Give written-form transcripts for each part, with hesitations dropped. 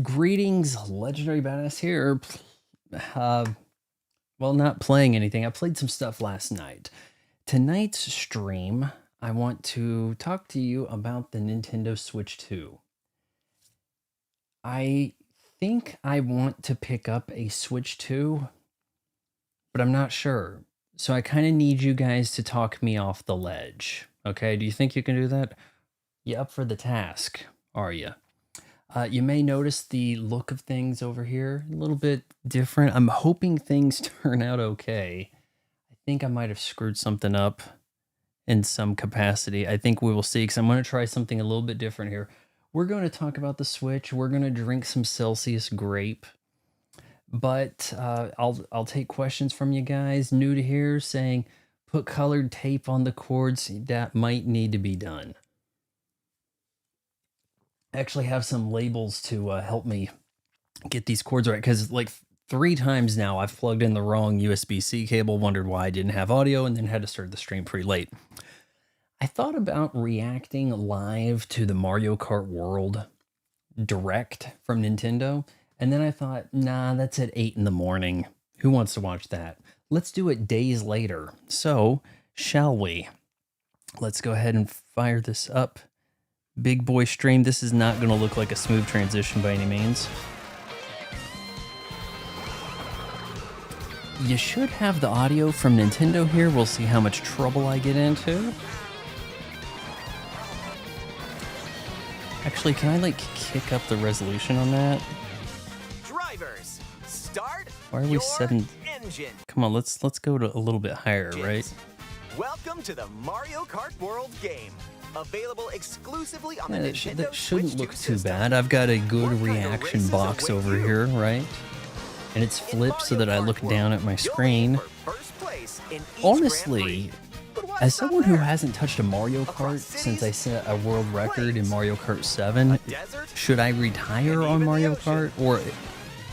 Greetings, Legendary Badass here. Well, not playing anything. I played some stuff last night. Tonight's stream, I want to talk to you about the Nintendo Switch 2. I think I want to pick up a Switch 2, but I'm not sure. So I kind of need you guys to talk me off the ledge. Okay, do you think you can do that? You up for the task, are you? You may notice the look of things over here, a little bit different. I'm hoping things turn out okay. I think I might have screwed something up in some capacity. I think we will see, because I'm going to try something a little bit different here. We're going to talk about the Switch. We're going to drink some Celsius grape. But I'll take questions from you guys new to here saying, put colored tape on the cords. That might need to be done. Actually have some labels to help me get these cords right, because like 3 times now I've plugged in the wrong USB-C cable, wondered why I didn't have audio, and then had to start the stream pretty late. I thought about reacting live to the Mario Kart World Direct from Nintendo, and then I thought, nah, that's at 8 in the morning. Who wants to watch that? Let's do it days later. So, shall we? Let's go ahead and fire this up. Big boy stream. This is not going to look like a smooth transition by any means. You should have the audio from Nintendo here. We'll see how much trouble I get into. Actually, can I like kick up the resolution on that? Drivers, start. Why are we 7? Engine. Come on, let's go to a little bit higher, right? Welcome to the Mario Kart World game. Available exclusively on the Nintendo that shouldn't Switch look 2 too system. bad. I've got a good reaction box over here, right? And it's flipped so that I look down at my screen. Honestly, as someone who hasn't touched a Mario Kart since I set a world record in Mario Kart 7, should I retire on Mario Kart?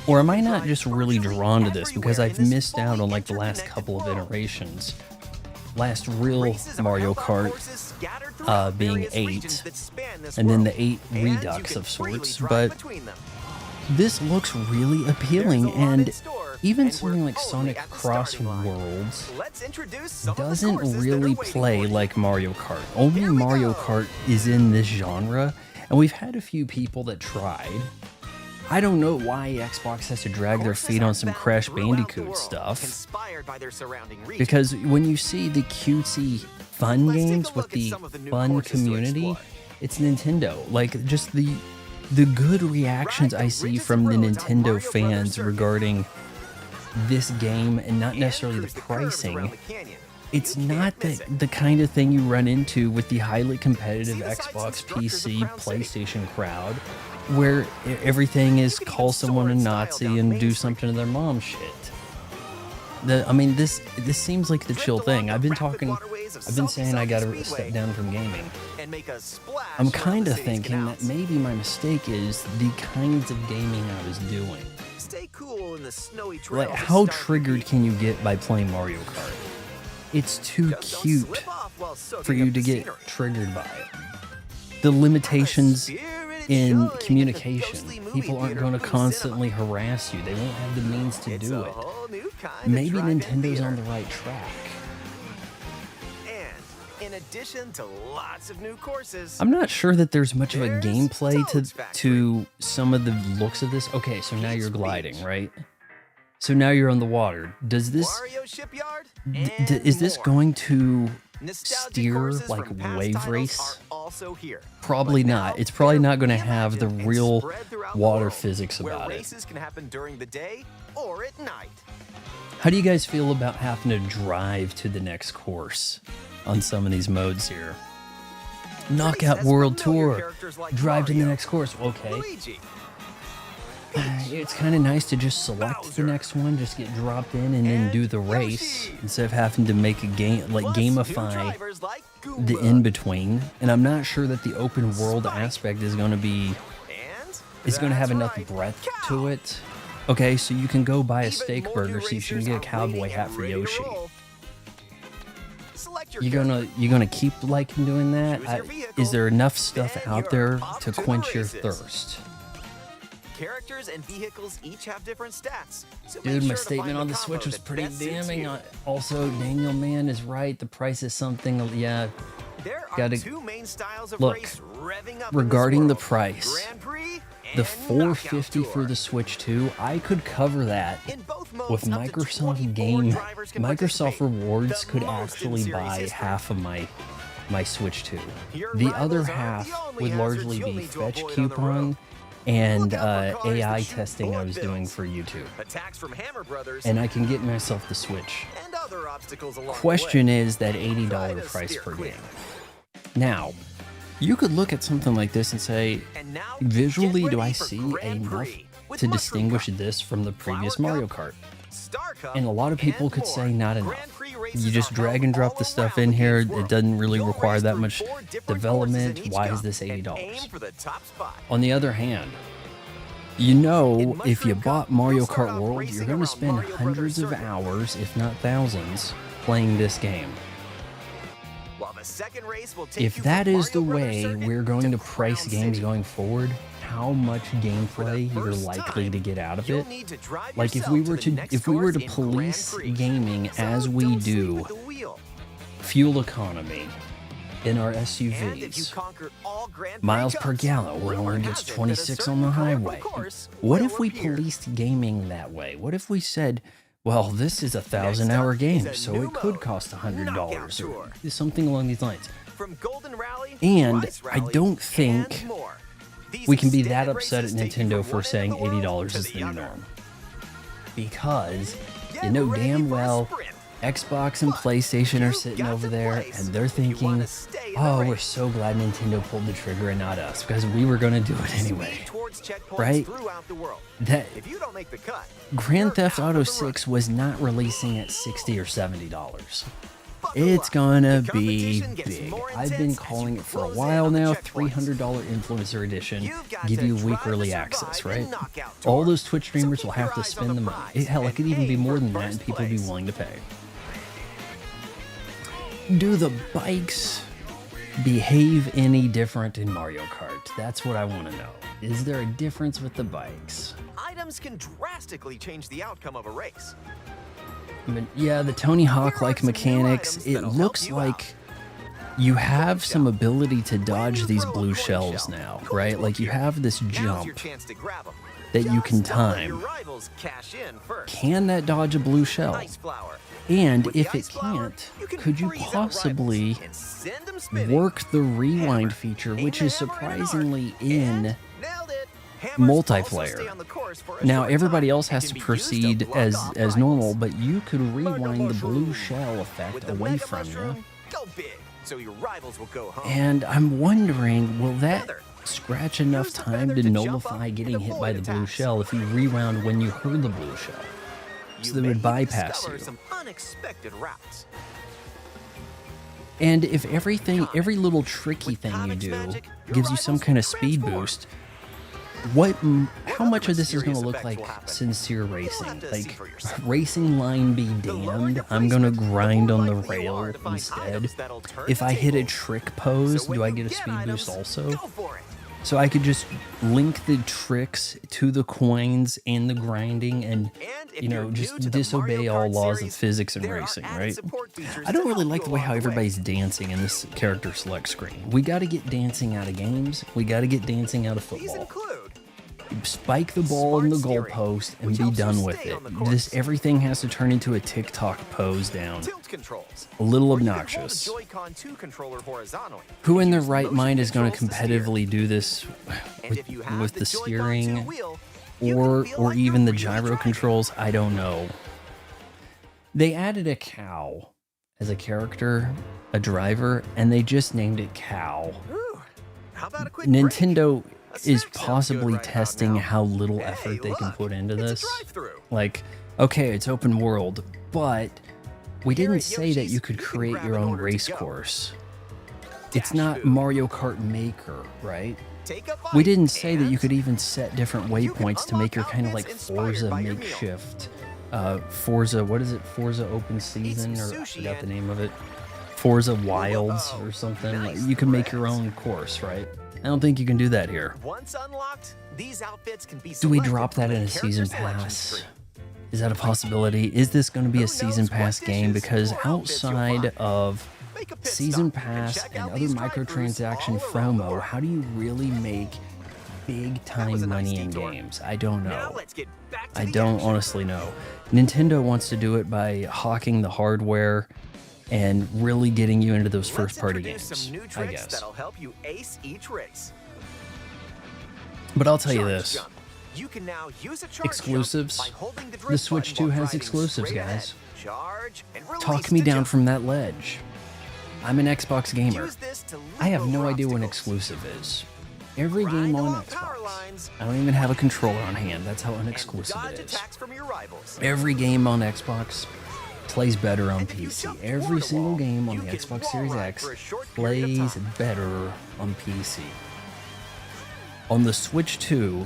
Or am I not just really drawn to this because I've missed out on like the last couple of iterations? Last real Mario Kart being 8, and then the 8 Redux of sorts, but this looks really appealing, and even something like Sonic Cross Worlds doesn't really play like Mario Kart. Only Mario Kart is in this genre, and we've had a few people that tried. I don't know why Xbox has to drag their feet on some Crash Bandicoot stuff, because when you see the cutesy fun games with the fun community, it's Nintendo. Like, just the good reactions I see from the Nintendo fans regarding this game, and not necessarily the pricing. It's not the kind of thing you run into with the highly competitive Xbox, PC, PlayStation crowd, where everything is call someone a Nazi and do something to their mom shit. I mean, this seems like the chill thing. I've been saying I gotta step down from gaming. I'm kind of thinking that maybe my mistake is the kinds of gaming I was doing. Like, how triggered can you get by playing Mario Kart? It's too cute for you to get triggered by it. The limitations in communication. People aren't going to constantly harass you. They won't have the means to do it. Maybe Nintendo's on the right track. In addition to lots of new courses, I'm not sure that there's much of a gameplay to some of the looks of this. Okay, so now you're gliding, right? So now you're on the water. Does this is this going to steer like wave race? Probably not. It's probably not going to have the real water physics about it. Races can happen during the day or at night. How do you guys feel about having to drive to the next course on some of these modes here? Knockout World Tour. Drive to the next course. Okay. It's kind of nice to just select the next one, just get dropped in, and then do the race instead of having to make a game, like gamify the in-between. And I'm not sure that the open world aspect is going to have enough breadth to it. Okay, so you can go buy a steak burger so you can get a cowboy hat for Yoshi. You gonna keep liking doing that? Is there enough stuff out there to quench your thirst? Characters and vehicles each have different stats. So Dude, make my sure to statement find on the the Switch combo was that pretty best suits damning. you. Also, Daniel Man is right. The price is something. Yeah, There are gotta two main styles of look. race revving up Regarding in the this world. price, Grand Prix the and $450 Knockout for Tour. the Switch 2, I could cover that In both with modes, up to Microsoft 24 Game. drivers can Microsoft participate. Rewards The could most in actually series buy history. half of my Switch 2. Your The rivals other aren't half the only would hazards largely you'll be need to fetch avoid on the road. coupon and Look out for cars AI that shoot testing I bullet was doing bills, for YouTube. attacks from Hammer Brothers, And I can get myself the Switch. and other obstacles along Question the way. is that Try $80 to price steer per clear. game. Now, you could look at something like this and say, And now, visually, get do ready I for see Grand enough Prix with to Mushroom distinguish Cup, this from the previous Flower Mario Cup, Kart? Star Cup, And a lot of people and could more. say not enough. Grand Prix races You just are drag held and drop all the stuff around in the here. game's It world. doesn't really You'll require race that through much 4 different courses development. in each Why cup is this and $80? aim for the top spot. On the other hand, you know, In if you Mushroom bought Cup, Mario you'll start Kart off World, racing you're going to around spend Mario Brothers hundreds of Circuit. hours, if not thousands, playing this game. While the second race will take If you that from is the Mario Brothers way Circuit we're going to Crown price games City. going forward, how much gameplay For the you're first likely time, to get out of you'll it. need to drive Like if yourself we were the to next if we were to course in Grand police Prix. gaming So as we don't sleep do at the wheel. fuel economy in our And if you SUVs, conquer all Grand Prix miles per cups, gallon, where it rumor only gets has it that a 26 on certain the colorful highway. course What will if we appear. policed gaming that way? What if we said, well, this is a Next up 1,000-hour is game, a so new it could mode, cost $100 Knockout or Tour. something along these lines. From Golden Rally, And Rice I Rally, don't think and more. These we can be extended that upset at races take you Nintendo from for one saying end of the world $80 to is the other. norm. Because you Get know ready damn for a well sprint. Xbox and But PlayStation are you've sitting got over to there place and they're if you thinking, wanna stay in the oh, we're race. so glad Nintendo pulled the trigger and not us because we were going to do it anyway. Speed towards checkpoints Right? throughout the world. That If you don't make the cut, Grand you're Theft out Auto of the run. 6 was not releasing at $60 or $70. Buckle It's up. gonna The be competition gets big. more I've been intense as calling you it for a close in while on the now. checkpoints. $300 Influencer Edition. You've got Give to you week drive early to access, survive in right? Knockout All Tour. those Twitch streamers So will keep have your to eyes spend on the the money. prize Hell, it and could even be aim more for than that, first and people would be place. willing to pay. Do the bikes behave any different in Mario Kart? That's what I want to know. Is there a difference with the bikes? Items can drastically change the outcome of a race. But yeah, the Tony Hawk-like some new mechanics, items it that'll help looks you like you have some ability to dodge you these throw a blue coin shells shell, now, coins right? will Like you appear. have this Now's jump your chance to grab 'em. that you can Just don't let time. your rivals cash in first. Can that dodge a blue shell? Ice flower. And With if the it ice flower, can't, can could you freeze out possibly rivals and send 'em spinning. work the rewind Hammer. feature, Aim which the is hammer in an arc, surprisingly and in nailed it. Hammers also multiplayer. stay on the course for a Now short everybody time else and has can to be used proceed block as off normal, rivals. but you could rewind the blue mushroom. shell effect With the away mega from you. mushroom, go big, so your rivals will go home. And I'm wondering, will that Feather. scratch enough Use the time feather to to jump nullify up getting and hit by the avoid blue attacks. shell if you rewound when you heard the blue shell? So they may would even bypass discover you. some unexpected routes. And if every little tricky With thing you Comics do magic, your gives you some rivals kind will of speed transform. boost, how other much of this is going mysterious to look effects like will happen? sincere You'll racing? have to see Like, for yourself. racing line be lower damned, your I'm going to placement, the grind more on the likely you are rail to find instead. items that'll turn If the I hit a tables. trick pose, So when do I you get a get speed items, boost also? Go for it. So I could just link the tricks to the coins and the grinding and, And if you know, you're just new to the disobey Mario all Kart laws of series, physics and there are racing, added right? support features I don't to really help like you the way how along the way. everybody's dancing in this character select screen. We got to get dancing out of games. We got to get dancing out of These football. include Spike the ball in the Smart steering, goalpost and which be helps you done with stay it. on the course. This everything has to turn into a TikTok pose down. tilt controls. A little Where you can hold obnoxious. the Joy-Con 2 controller horizontally. Who in and their use right motion mind is going to controls steer. competitively do this And if you have with the Joy-Con 2 steering wheel, you can or feel like even you're the really gyro driving. controls? I don't know. They added a cow as a character, a driver, and they just named it Cow. Ooh, how about a quick break? Nintendo A is snack sounds possibly good right about testing now. how little Hey, effort they can look, put into it's a this. drive-thru. Like, okay, it's open world, but we Here didn't at say that Yoshi's, you could you can create grab your an own order to race go. course. It's Dash not food. Mario Kart Maker, right? Take a We bite didn't say that you and could even set different you can waypoints to make your unlock kind of like outfits inspired Forza by your meal. makeshift. Forza, what is it? Forza Open Season, some or I sushi forgot the and- name of it. Forza Wilds or something. nice Like, you can make your threads. own course, right? I don't think you can do that here. Once unlocked, these outfits can be Do we selected drop that from in the a season character selection pass? screen. Is that a possibility? Is this going to be a Who season knows what pass game? dishes Because or outfits you'll outside find? of Make a pit season stop pass check and out other these drive-thrus microtransaction all around the FOMO, world. how do you really make big time was a nice money in detour. games? I don't Now know. let's get back to I the don't action. honestly know. Nintendo wants to do it by hawking the hardware and really getting you into those Let's first-party introduce games, some new I tricks guess. that'll help you ace each race. But I'll tell you Charge this. jump. You can now use a charge Exclusives. jump by holding the The drift Switch button 2 while has driving exclusives, straight ahead. guys. Charge and release Talk me to down jump. from that ledge. I'm an Xbox gamer. Use this to I have leap no over idea what an obstacles. exclusive is. Every Grind game on along power Xbox. lines I don't even have a controller on hand. That's how and unexclusive dodge it is. attacks from your rivals. Every game on Xbox plays better on And if you PC. jump Every toward a single wall, game on you the can Xbox wall Series ride X for a short period of plays time. better on PC. On the Switch 2,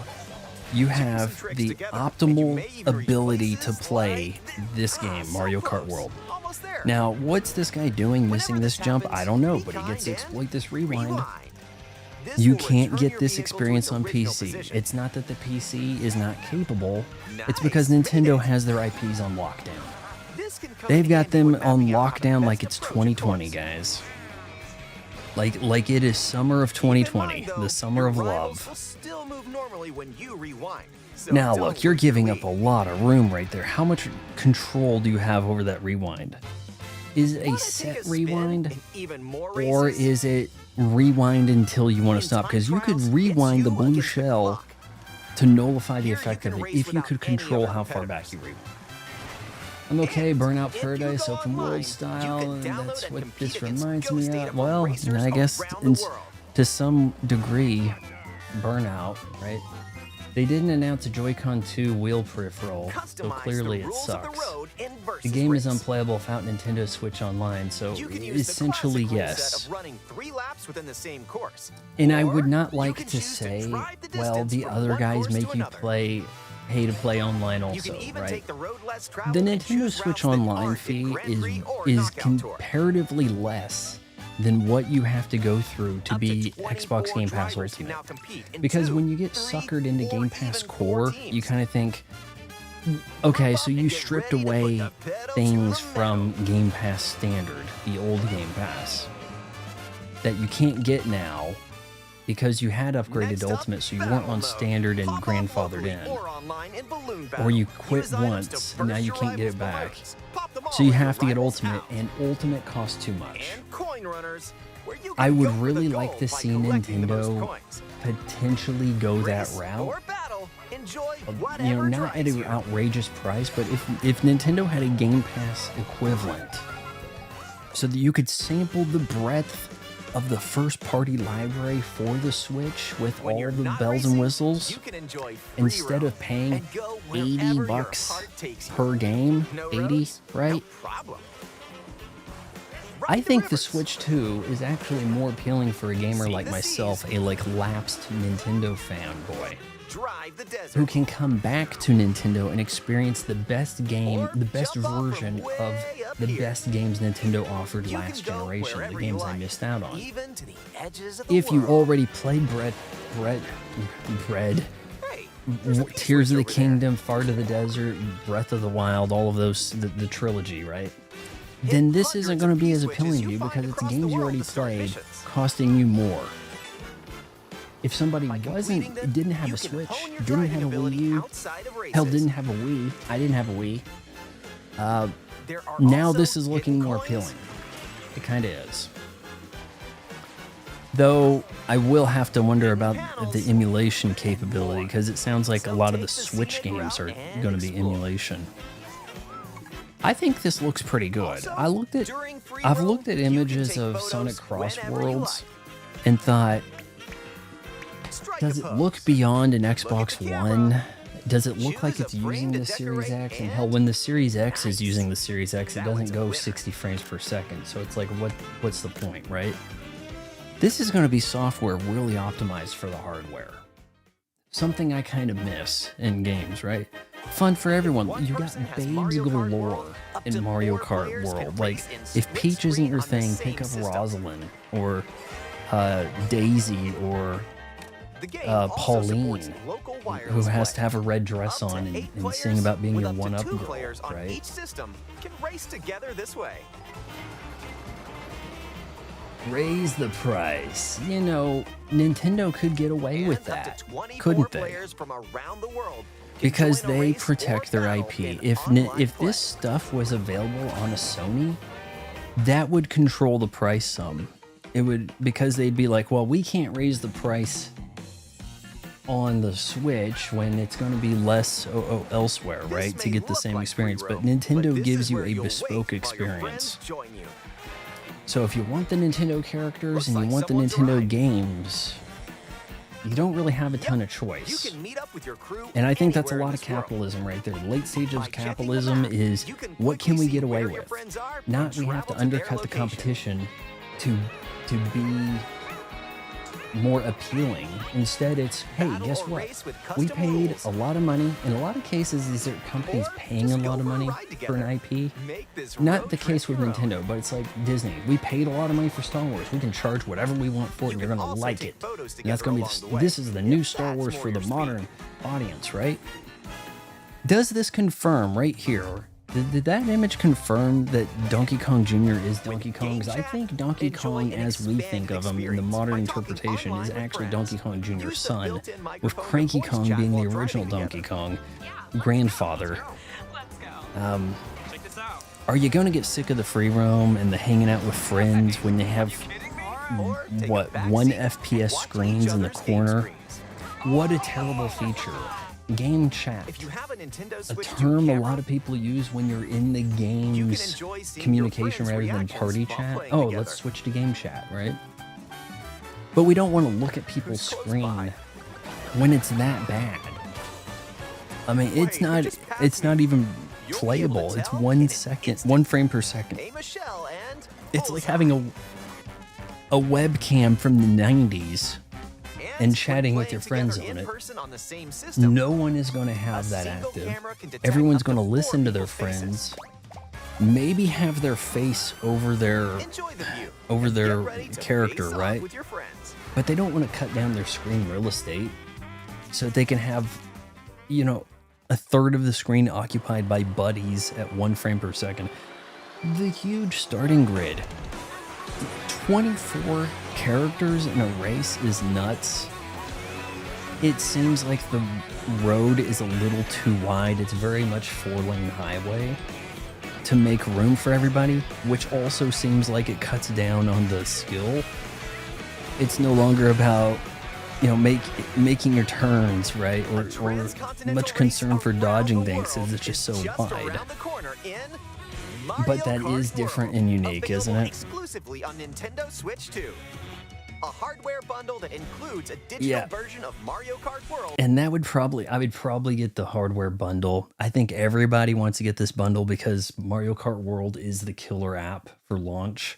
you have tricks the together, and you optimal may even reach ability to places play like this game, so Mario Kart close. World. Almost there. Now, what's this guy doing missing Whenever this jump? happens, I don't know, be but he kind gets to and exploit this rewind. This You will can't return get your this vehicle to experience its on original PC. position. It's not that the PC is not capable. It's because Nice. Nintendo has their IPs on lockdown. This can come They've in got handy them when on mapping out how to lockdown best like it's approach a 2020, course. guys. Like it is summer of 2020, Keep in mind, the summer though, of your rivals love. will still move normally when you rewind. So Now don't look, you're lose your giving up a lead. lot of room right there. How much control do you have over that rewind? Is it a Wanna take set spin rewind? in even more Or races? is it rewind until you want In to stop? time Because you could trials, it's rewind the you blue against the shell clock. to nullify the Here effect you of can it race if you without could any control other how far back competitors. you rewind. I'm okay, And Burnout if you Paradise, go open online, world you style, can and download that's and what compete this against reminds Ghost me Data of. Well, racers I guess around the world. to some degree, Burnout, right? They didn't announce a Joy-Con 2 wheel peripheral, so Customize clearly the it rules of the sucks. road in The Versus game is Race. unplayable without Nintendo Switch Online, so You can use essentially the classic yes. rule set of running 3 laps within the same course. And I Or would not you like can to choose say, drive the well, distance the from other one guys course to make you another. pay to play online You also, can even right? take the road less traveled The and Nintendo choose Switch routes that Online aren't in fee Grand Prix or is Knockout Tour. comparatively less than what you have to go through to Up be 24 Xbox Game Pass drivers can Ultimate. now compete in Because 2, when you get 3, suckered into or Game Pass even 4 Core, teams. you kind of think, okay, so you And get stripped ready to put away the pedal to things the from Game Pass Standard, the old Game Pass, that you can't get now because you had upgraded Next to up, Ultimate, so you battle weren't on mode. Standard and Hop off grandfathered locally in. Or online in balloon Or battle. you quit Use items to once, and now burst you your can't get it rivals' back. balloons. Pop them all So you in your have to get rival's Ultimate, house. and Ultimate costs too much. And coin runners, where you I can would go for really the like gold to by see collecting the most Nintendo coins. potentially go that Race route. or battle, enjoy You know, whatever not at drives an you. outrageous price, but if Nintendo had a Game Pass equivalent, so that you could sample the breadth of the first-party library for the Switch with When all you're the not bells racing, and whistles, you can enjoy free instead roam of paying and go 80 wherever your bucks heart takes you. per game, No 80, roads, right? No problem. I Ride the think the rivers. Switch 2 is actually more appealing for a gamer See like the myself, seas. a lapsed Nintendo fanboy, Drive the desert. who can come back to Nintendo and experience the best game, Or the best jump off from version of way up the here. best games Nintendo offered You last can go generation, the wherever you games I like, missed out on. even to the edges of the If you world. already played Hey, there's a key Tears of the switch over there. Kingdom, Far to the Desert, Breath of the Wild, all of those, the trilogy, right? Then this isn't hundreds going of to be key as switches appealing you to you find because it's across the games you world already to start played, missions. costing you more. If somebody Completing them, didn't have you a can Switch, hone your didn't driving have a Wii ability U, outside of hell, races. didn't have a Wii, I didn't have a Wii, There are now also this is looking hidden more coins. appealing. It kind of is. Though I will have to wonder about the emulation capability because it sounds like a lot of the Switch games are going to be emulation. I think this looks pretty good. Also, during free I've roam, looked at you can images take of photos Sonic Cross whenever you Worlds and thought, Strike does a it pose. look beyond an at Xbox the camera. One? Does it look like Choose a it's frame using to the Series decorate, X? And hell, and when the Series X is nice. using the Series X, it That one's doesn't a go winner. 60 frames per second. So it's like, what's the point, right? This is going to be software really optimized for the hardware. Something I kind of miss in games, right? Fun for everyone. One You got person has babes Mario Kart galore World, up in to Mario 4 Kart players can World. Like, race in if split Peach isn't screen your on the thing, same pick up system. Rosalind or Daisy or The game also supports Pauline, local who wireless has to play. have a red dress Up to on and 8 sing players about being with your up to one-up 2 girl, players on right? each system can race together this way. Raise the price. You know, Nintendo could get away with And up that, to 24 couldn't they? players from around the world can Because join a they race or protect their battle IP. in If online if play. this stuff was available on a Sony, that would control the price some. It would, because they'd be like, well, we can't raise the price on the Switch when it's going to be less elsewhere, This right? To may get the look same like experience, free but roam, Nintendo this gives is you where a you'll bespoke wait while your experience. friends join you. So if you want the Nintendo characters Looks and you like want the someone's Nintendo arrived. games, you don't really have a ton of You choice. can meet up with your crew And I think that's a anywhere lot in of this world. capitalism right there. The late stage By of checking the capitalism map, is, you can what can quickly we get see away where your with? friends are Not and we have to travel to their undercut the location. competition to be more appealing. Instead, it's, hey, Battle guess or what? race with We custom paid rules. a lot of money. In a lot of cases, these are companies Or paying just a go lot of for a money ride for an together. IP. Make this Not road the trip case with your own. Nintendo, but it's like Disney. We paid a lot of money for Star Wars. We can charge whatever we want for it, and You you're can going to also like take it. photos And that's together going to along the be way, this is the new if Star that's Wars more for the your speed. modern audience, right? Does this confirm right here? Did that image confirm that Donkey Kong Jr. is Donkey Kong? Because I think Donkey Kong, as we think of him in the modern interpretation, is actually Donkey Kong Jr.'s son, with Cranky Kong being the original Donkey Kong grandfather. Are you going to get sick of the free roam and the hanging out with friends when they have, Or take a what, back 1 seat and FPS watch each screens in the other's game corner? screens. What a terrible feature. Game chat. If you have a Nintendo A Switch 2 term a camera, lot of people use when you're in the game's enjoy seeing communication your rather friends' than reactions party while chat. playing Oh, together. let's switch to game chat, right? But we don't want to look at people's Who's close screen by? when it's that bad. I mean, Wait, you just passed it's me. not even You'll be able to playable. It's tell 1 in an second, instant. 1 frame per second. Aim a shell and It's like bullseye. having a webcam from the 90s and when chatting with playing your friends together on in it. person on the same system, No one is going to a have that single active. camera can detect Everyone's up to going to 4 listen to their people's faces. friends. Maybe have their face over their Enjoy the view. over and their get ready to character, face off right? with your friends. But they don't want to cut down their screen real estate so that they can have, you know, a third of the screen occupied by buddies at 1 frame per second. The huge starting grid. 24 characters in a race is nuts. It seems like the road is a little too wide. It's very much 4-lane highway to make room for everybody, which also seems like it cuts down on the skill. It's no longer about, you know, making your turns, right? Or Transcontinental much race concern for around dodging the things, world because it's just so is just wide. around the corner in But Mario that Kart is different World, and unique, isn't available it? Exclusively on Nintendo Switch 2. A hardware bundle that includes a digital Yeah. version of Mario Kart World. And that would I would probably get the hardware bundle. I think everybody wants to get this bundle because Mario Kart World is the killer app for launch,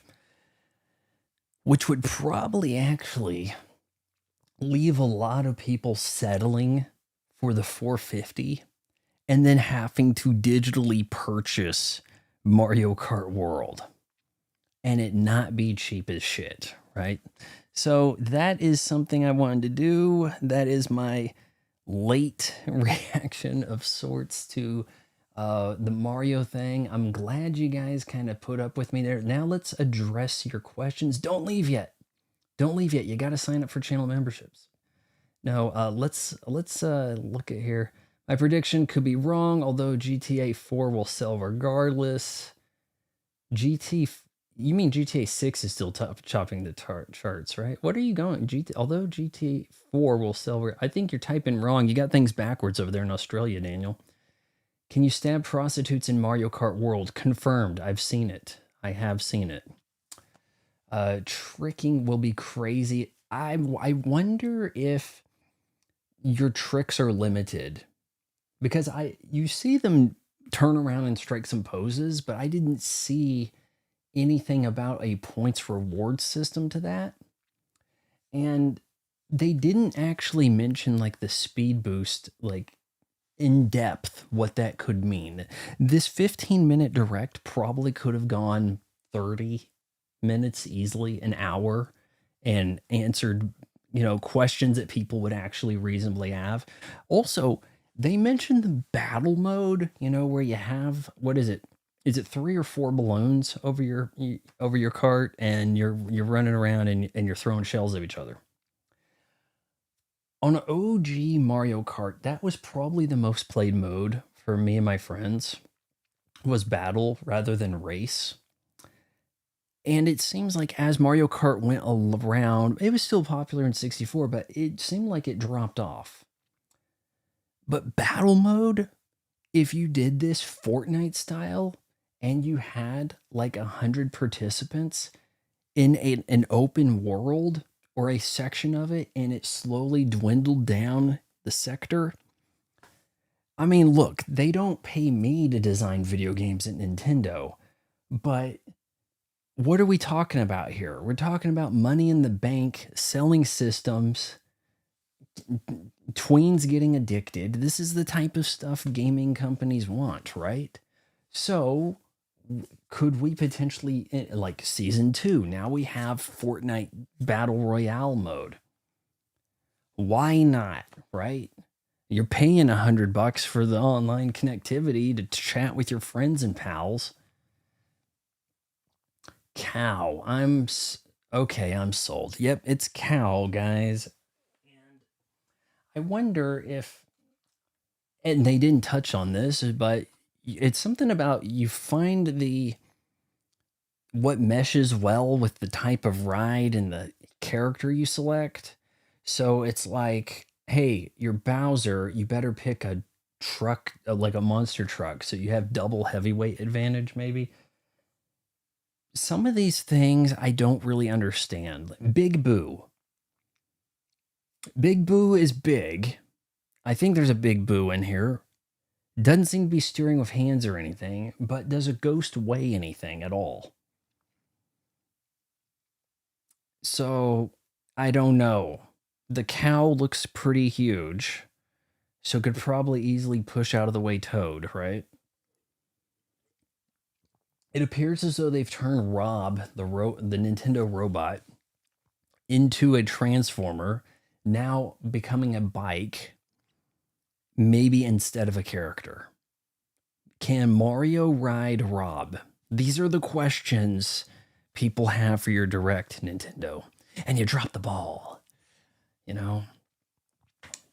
which would probably actually leave a lot of people settling for the 450 and then having to digitally purchase Mario Kart World and it not be cheap as shit, right? So that is something I wanted to do. That is my late reaction of sorts to the Mario thing. I'm glad you guys kind of put up with me there. Now let's address your questions. Don't leave yet. Don't leave yet. You got to sign up for channel memberships. No, let's look at here. My prediction could be wrong, although GTA 4 will sell regardless. You mean GTA 6 is still chopping the charts, right? What are you going? Although GTA 4 will sell, I think you're typing wrong. You got things backwards over there in Australia, Daniel. Can you stab prostitutes in Mario Kart World? Confirmed. I've seen it. I have seen it. Tricking will be crazy. I wonder if your tricks are limited, because you see them turn around and strike some poses, but I didn't see anything about a points reward system to that. And they didn't actually mention like the speed boost, like in depth, what that could mean. This 15-minute direct probably could have gone 30 minutes easily, an hour, and answered, questions that people would actually reasonably have. Also, they mentioned the battle mode, where you have, what is it? Is it 3 or 4 balloons over your cart, and you're running around and you're throwing shells at each other. On OG Mario Kart, that was probably the most played mode for me and my friends, was battle rather than race. And it seems like as Mario Kart went around, it was still popular in 64, but it seemed like it dropped off. But battle mode, if you did this Fortnite style and you had like 100 participants in an open world or a section of it, and it slowly dwindled down the sector. I mean, look, they don't pay me to design video games at Nintendo, but what are we talking about here? We're talking about money in the bank, selling systems, tweens getting addicted. This is the type of stuff gaming companies want, right? So, could we potentially, like season 2, now we have Fortnite Battle Royale mode. Why not, right? You're paying $100 for the online connectivity to chat with your friends and pals. Cow. Okay, I'm sold. Yep, it's cow, guys. And I wonder if, and they didn't touch on this, but it's something about you find what meshes well with the type of ride and the character you select. So it's like, hey, you're Bowser, you better pick a truck, like a monster truck, so you have double heavyweight advantage, maybe. Some of these things I don't really understand. Big Boo. Big Boo is big. I think there's a Big Boo in here. Doesn't seem to be steering with hands or anything, but does a ghost weigh anything at all? So, I don't know. The cow looks pretty huge, so could probably easily push out of the way Toad, right? It appears as though they've turned Rob, the Nintendo robot, into a transformer, now becoming a bike, maybe instead of a character. Can Mario ride Rob? These are the questions people have for your direct, Nintendo. And you drop the ball.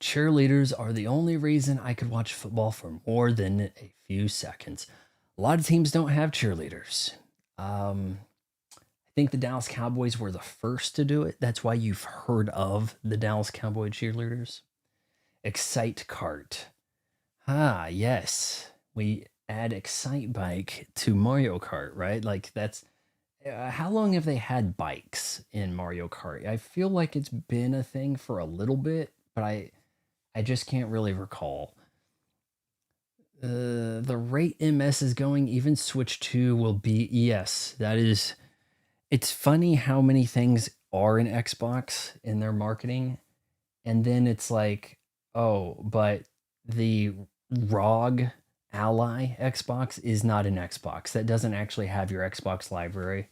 Cheerleaders are the only reason I could watch football for more than a few seconds. A lot of teams don't have cheerleaders. I think the Dallas Cowboys were the first to do it. That's why you've heard of the Dallas Cowboy cheerleaders. Excite Cart. Ah, yes. We add Excite Bike to Mario Kart, right? Like that's how long have they had bikes in Mario Kart? I feel like it's been a thing for a little bit, but I just can't really recall. The rate MS is going, even Switch 2 will be, yes, that is, it's funny how many things are in Xbox in their marketing. And then it's like, oh, but the ROG Ally Xbox is not an Xbox. That doesn't actually have your Xbox library.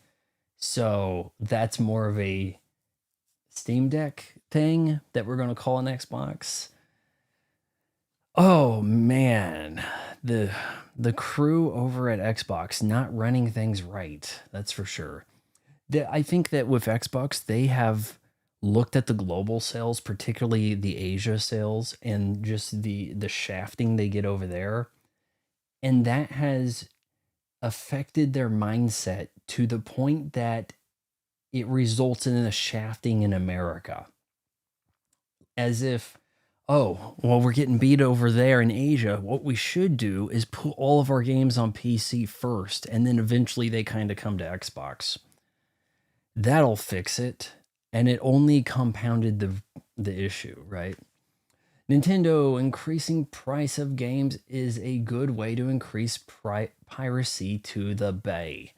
So that's more of a Steam Deck thing that we're going to call an Xbox. Oh man, the crew over at Xbox not running things right. That's for sure. I think that with Xbox, they have looked at the global sales, particularly the Asia sales, and just the shafting they get over there, and that has affected their mindset to the point that it results in a shafting in America. As if, oh, well, we're getting beat over there in Asia. What we should do is put all of our games on PC first, and then eventually they kind of come to Xbox. That'll fix it. And it only compounded the issue, right? Nintendo increasing price of games is a good way to increase piracy to the bay.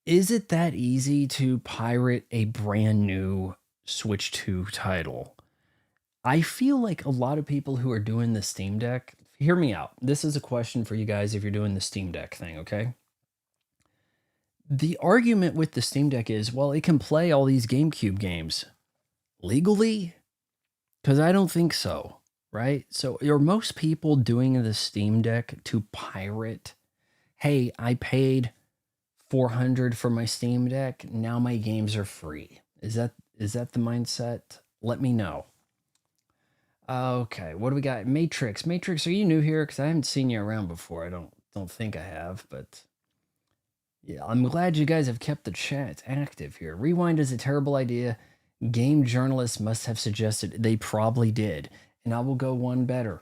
Is it that easy to pirate a brand new Switch 2 title? I feel like a lot of people who are doing the Steam Deck, hear me out. This is a question for you guys if you're doing the Steam Deck thing, okay? The argument with the Steam Deck is, well, it can play all these GameCube games legally, because I don't think so, right? So are most people doing the Steam Deck to pirate? Hey, I paid $400 for my Steam Deck. Now my games are free. Is that the mindset? Let me know. Okay, what do we got? Matrix. Matrix, are you new here? Because I haven't seen you around before. I don't think I have, but yeah, I'm glad you guys have kept the chat active here. Rewind is a terrible idea. Game journalists must have suggested. They probably did. And I will go one better.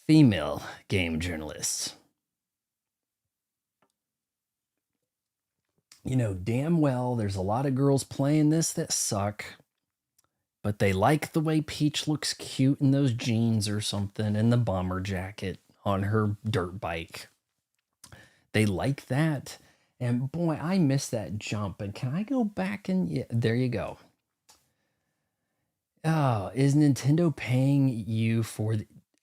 Female game journalists. You know damn well there's a lot of girls playing this that suck, but they like the way Peach looks cute in those jeans or something and the bomber jacket on her dirt bike. They like that. And boy, I miss that jump. And can I go back and yeah, there you go. Oh, is Nintendo paying you for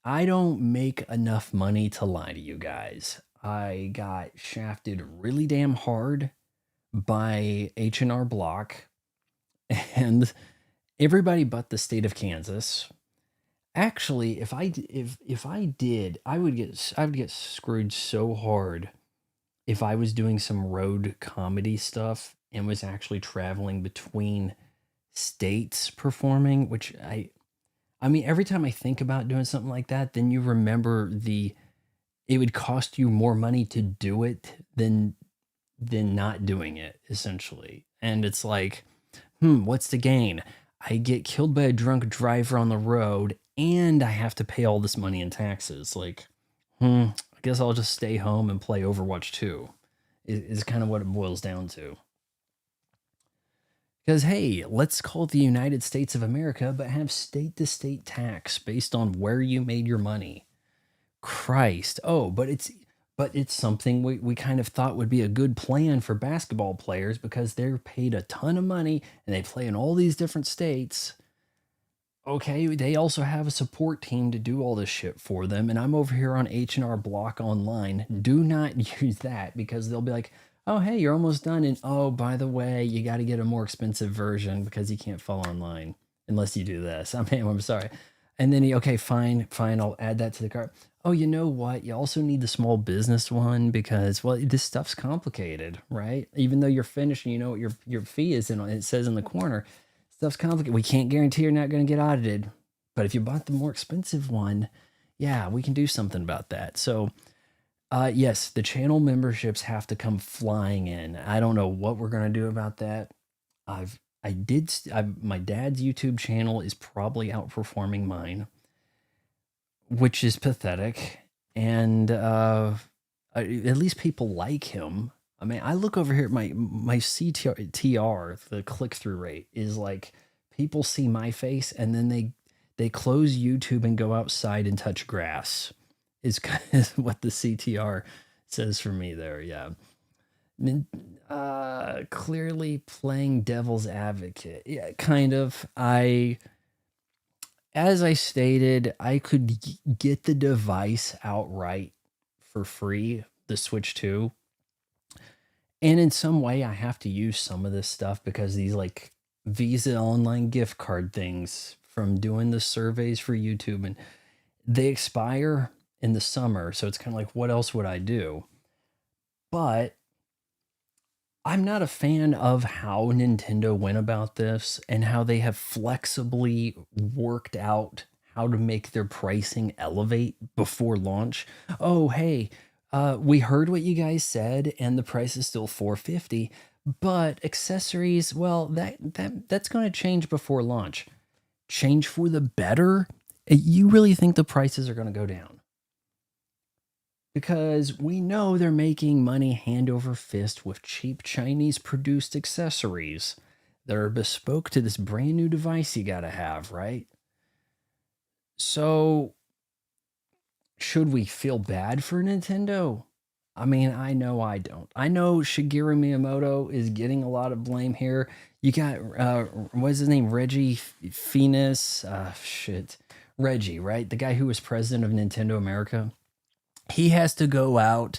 I don't make enough money to lie to you guys. I got shafted really damn hard by H&R Block and everybody but the state of Kansas. Actually, if I did, I would get screwed so hard if I was doing some road comedy stuff and was actually traveling between states performing, which I mean, every time I think about doing something like that, then you remember it would cost you more money to do it than not doing it, essentially. And it's like, what's the gain? I get killed by a drunk driver on the road and I have to pay all this money in taxes. Like, I guess I'll just stay home and play Overwatch 2 is kind of what it boils down to. Because, hey, let's call it the United States of America, but have state-to-state tax based on where you made your money. Christ. Oh, but it's something we kind of thought would be a good plan for basketball players because they're paid a ton of money and they play in all these different states. Okay, they also have a support team to do all this shit for them, and I'm over here on H&R Block Online. Do not use that because they'll be like, oh, hey, you're almost done, and oh, by the way, you got to get a more expensive version because you can't fall online unless you do this. I mean, I'm sorry. And then, okay, fine, I'll add that to the cart. Oh, you know what? You also need the small business one because, well, this stuff's complicated, right? Even though you're finished and you know what your fee is, and it says in the corner, stuff's complicated. We can't guarantee you're not going to get audited. But if you bought the more expensive one, yeah, we can do something about that. So, yes, the channel memberships have to come flying in. I don't know what we're going to do about that. My dad's YouTube channel is probably outperforming mine, which is pathetic. And at least people like him. I mean, I look over here at my CTR, the click-through rate is like people see my face and then they close YouTube and go outside and touch grass is kind of what the CTR says for me there. Yeah. Clearly playing devil's advocate. Yeah, kind of. As I stated, I could get the device outright for free, the Switch 2. And in some way, I have to use some of this stuff because these like Visa online gift card things from doing the surveys for YouTube, and they expire in the summer. So it's kind of like, what else would I do? But I'm not a fan of how Nintendo went about this and how they have flexibly worked out how to make their pricing elevate before launch. Oh, hey, we heard what you guys said and the price is still $450, but accessories, well, that's going to change before launch. Change for the better? You really think the prices are going to go down? Because we know they're making money hand over fist with cheap Chinese produced accessories that are bespoke to this brand new device you gotta have, right? So, should we feel bad for Nintendo? I mean, I know I don't. I know Shigeru Miyamoto is getting a lot of blame here. You got, what's his name? Reggie Fils? Reggie, right? The guy who was president of Nintendo America. He has to go out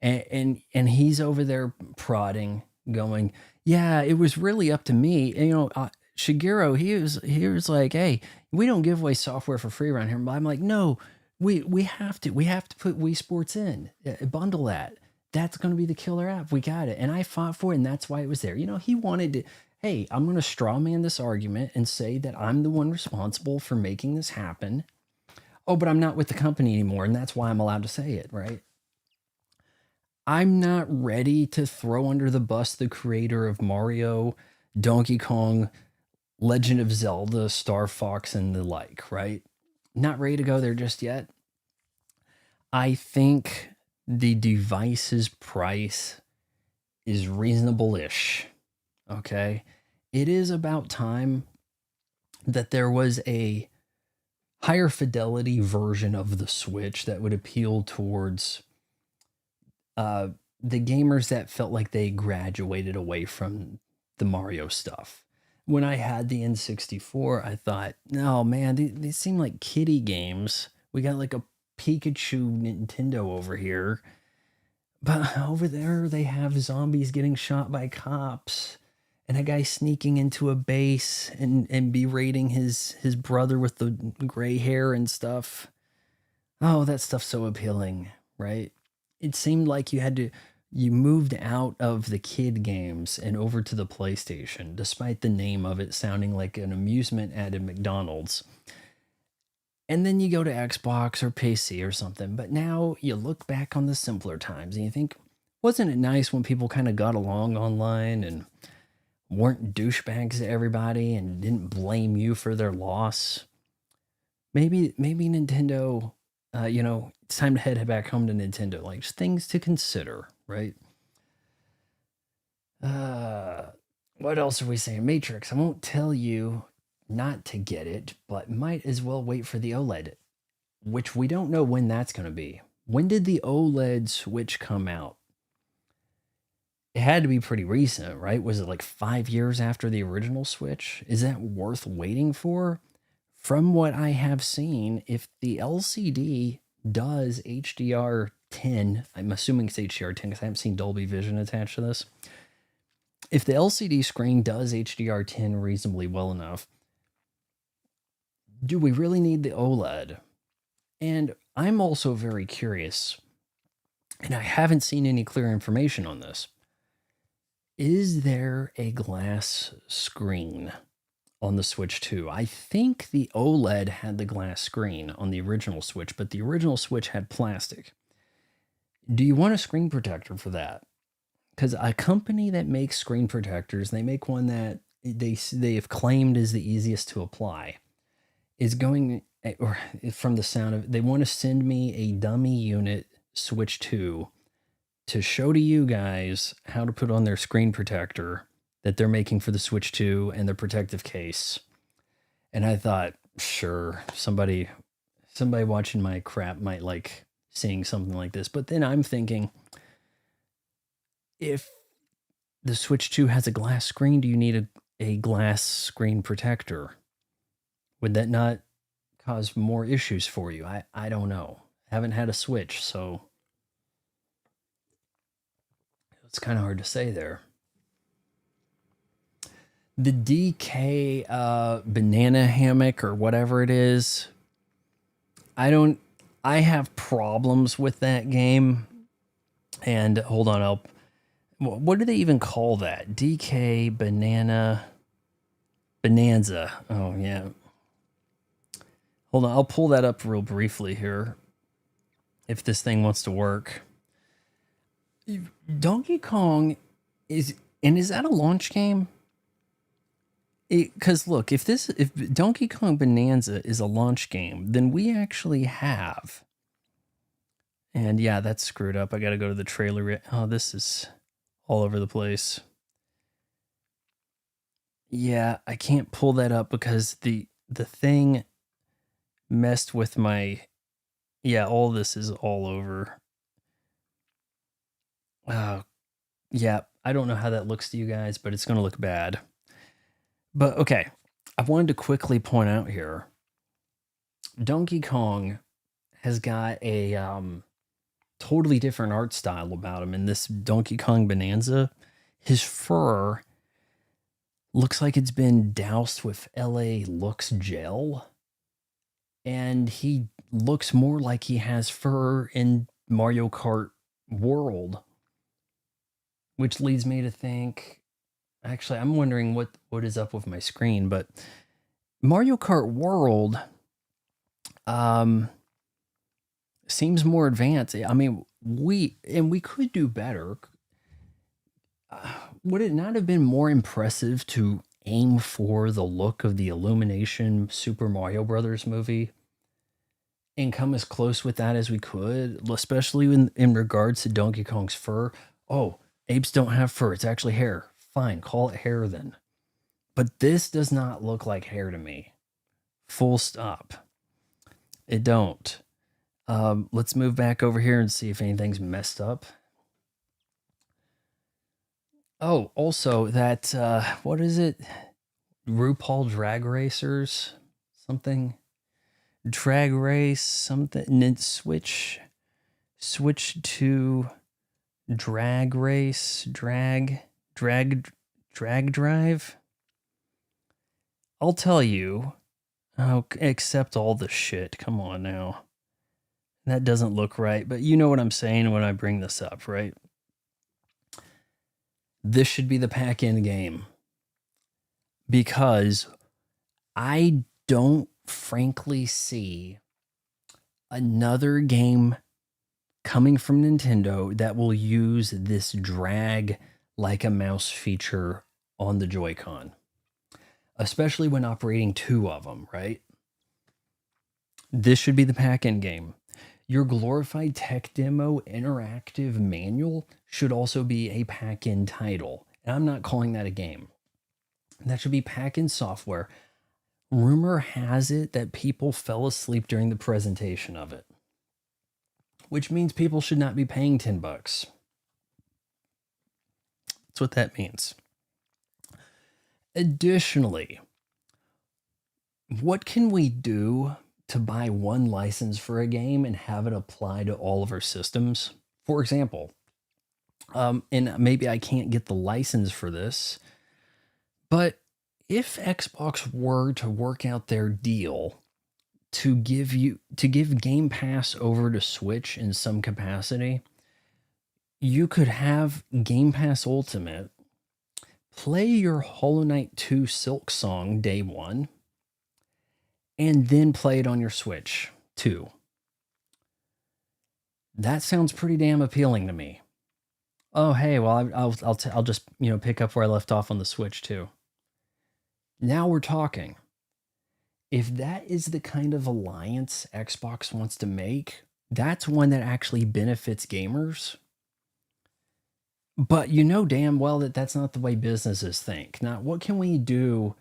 And he's over there prodding, going, yeah, it was really up to me. And, Shigeru, he was like, hey, we don't give away software for free around here. But I'm like, no, we have to put Wii Sports in, bundle that. That's going to be the killer app. We got it. And I fought for it, and that's why it was there. He wanted to, hey, I'm going to straw man this argument and say that I'm the one responsible for making this happen. Oh, but I'm not with the company anymore, and that's why I'm allowed to say it, right? I'm not ready to throw under the bus the creator of Mario, Donkey Kong, Legend of Zelda, Star Fox, and the like, right? Not ready to go there just yet. I think the device's price is reasonable-ish, okay? It is about time that there was a higher fidelity version of the Switch that would appeal towards the gamers that felt like they graduated away from the Mario stuff. When I had the N64, I thought, no, man, these seem like kiddie games. We got like a Pikachu Nintendo over here. But over there, they have zombies getting shot by cops and a guy sneaking into a base and berating his brother with the gray hair and stuff. Oh, that stuff's so appealing, right? It seemed like you moved out of the kid games and over to the PlayStation, despite the name of it sounding like an amusement at a McDonald's. And then you go to Xbox or PC or something. But now you look back on the simpler times and you think, wasn't it nice when people kind of got along online and weren't douchebags to everybody and didn't blame you for their loss? Maybe Nintendo, it's time to head back home to Nintendo. Like, just things to consider, right? What else are we saying? Matrix. I won't tell you not to get it, but might as well wait for the OLED, which we don't know when that's going to be. When did the OLED Switch come out? It had to be pretty recent, right? Was it like 5 years after the original Switch? Is that worth waiting for? From what I have seen, if the LCD does HDR10, I'm assuming it's HDR10 because I haven't seen Dolby Vision attached to this. If the LCD screen does HDR10 reasonably well enough, do we really need the OLED? And I'm also very curious, and I haven't seen any clear information on this. Is there a glass screen on the Switch 2? I think the OLED had the glass screen on the original Switch, but the original Switch had plastic. Do you want a screen protector for that? Because a company that makes screen protectors, they make one that they have claimed is the easiest to apply, is going, or from the sound of it, they want to send me a dummy unit Switch 2 to show to you guys how to put on their screen protector that they're making for the Switch 2 and their protective case. And I thought, sure, somebody watching my crap might like seeing something like this. But then I'm thinking, if the Switch 2 has a glass screen, do you need a glass screen protector? Would that not cause more issues for you? I don't know. Haven't had a Switch, so it's kind of hard to say there. The DK banana hammock or whatever it is, I have problems with that game. And hold on, what do they even call that? DK Bonanza. Oh, yeah. Hold on, I'll pull that up real briefly here if this thing wants to work. Donkey Kong is that a launch game? Because look, if Donkey Kong Bonanza is a launch game, then we actually have. And yeah, that's screwed up. I got to go to the trailer. Oh, this is all over the place. Yeah, I can't pull that up because the thing messed with my. Yeah, all this is all over. Yeah, I don't know how that looks to you guys, but it's going to look bad. But okay, I wanted to quickly point out here, Donkey Kong has got a totally different art style about him. In this Donkey Kong Bonanza, his fur looks like it's been doused with LA Looks gel, and he looks more like he has fur in Mario Kart World, which leads me to think, actually, I'm wondering what is up with my screen, but Mario Kart World seems more advanced. I mean, we could do better. Would it not have been more impressive to aim for the look of the Illumination Super Mario Brothers movie and come as close with that as we could, especially in regards to Donkey Kong's fur? Oh, apes don't have fur. It's actually hair. Fine, call it hair then. But this does not look like hair to me. Full stop. It don't. Let's move back over here and see if anything's messed up. Oh, also that, what is it? RuPaul Drag Racers? Something? Drag Race, something, and then switch to Drag Race, Drag Drive? I'll tell you. Oh, accept all the shit. Come on now. That doesn't look right, but you know what I'm saying when I bring this up, right? This should be the pack-in game, because I don't frankly see another game coming from Nintendo that will use this drag like a mouse feature on the Joy-Con, especially when operating two of them, right? This should be the pack-in game. Your glorified tech demo interactive manual should also be a pack-in title. And I'm not calling that a game. That should be pack-in software. Rumor has it that people fell asleep during the presentation of it, which means people should not be paying $10. That's what that means. Additionally, what can we do to buy one license for a game and have it apply to all of our systems? For example, and maybe I can't get the license for this, but if Xbox were to work out their deal to give Game Pass over to Switch in some capacity, you could have Game Pass Ultimate, play your Hollow Knight 2 Silk Song day one, and then play it on your Switch too. That sounds pretty damn appealing to me. Oh, hey, well, I'll just, pick up where I left off on the Switch too. Now we're talking. If that is the kind of alliance Xbox wants to make, that's one that actually benefits gamers. But you know damn well that that's not the way businesses think. Now, what can we do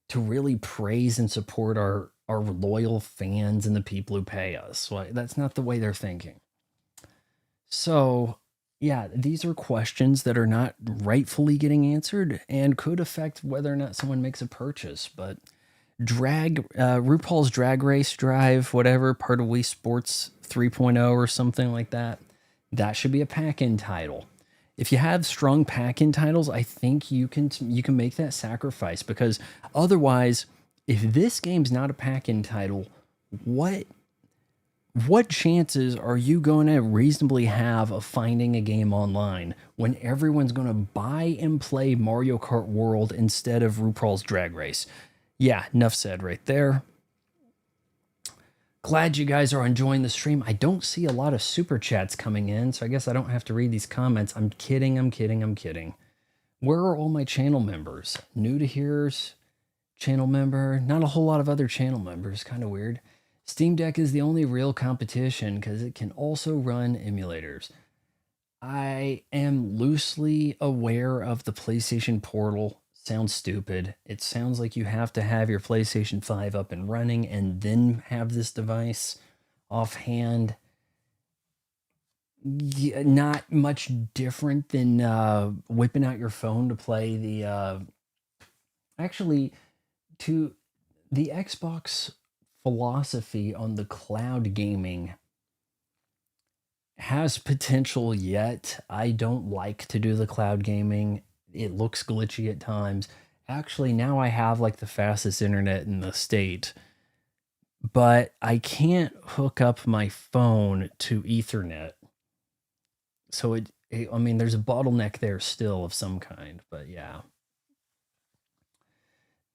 to really praise and support our loyal fans and the people who pay us? Well, that's not the way they're thinking. So, yeah, these are questions that are not rightfully getting answered and could affect whether or not someone makes a purchase. But RuPaul's Drag Race Drive, whatever, part of Wii Sports 3.0 or something like that, that should be a pack-in title. If you have strong pack-in titles, I think you can make that sacrifice, because otherwise, if this game's not a pack-in title, what chances are you going to reasonably have of finding a game online when everyone's going to buy and play Mario Kart World instead of RuPaul's Drag Race? Yeah, enough said right there. Glad you guys are enjoying the stream. I don't see a lot of super chats coming in, so I guess I don't have to read these comments. I'm kidding. Where are all my channel members? New to here's channel member. Not a whole lot of other channel members. Kind of weird. Steam Deck is the only real competition because it can also run emulators. I am loosely aware of the PlayStation Portal. Sounds stupid. It sounds like you have to have your PlayStation 5 up and running and then have this device offhand. Yeah, not much different than whipping out your phone to play the... actually, to the Xbox philosophy on the cloud gaming has potential yet. I don't like to do the cloud gaming. It looks glitchy at times. Actually, now I have like the fastest internet in the state, but I can't hook up my phone to Ethernet. So I mean, there's a bottleneck there still of some kind, but yeah.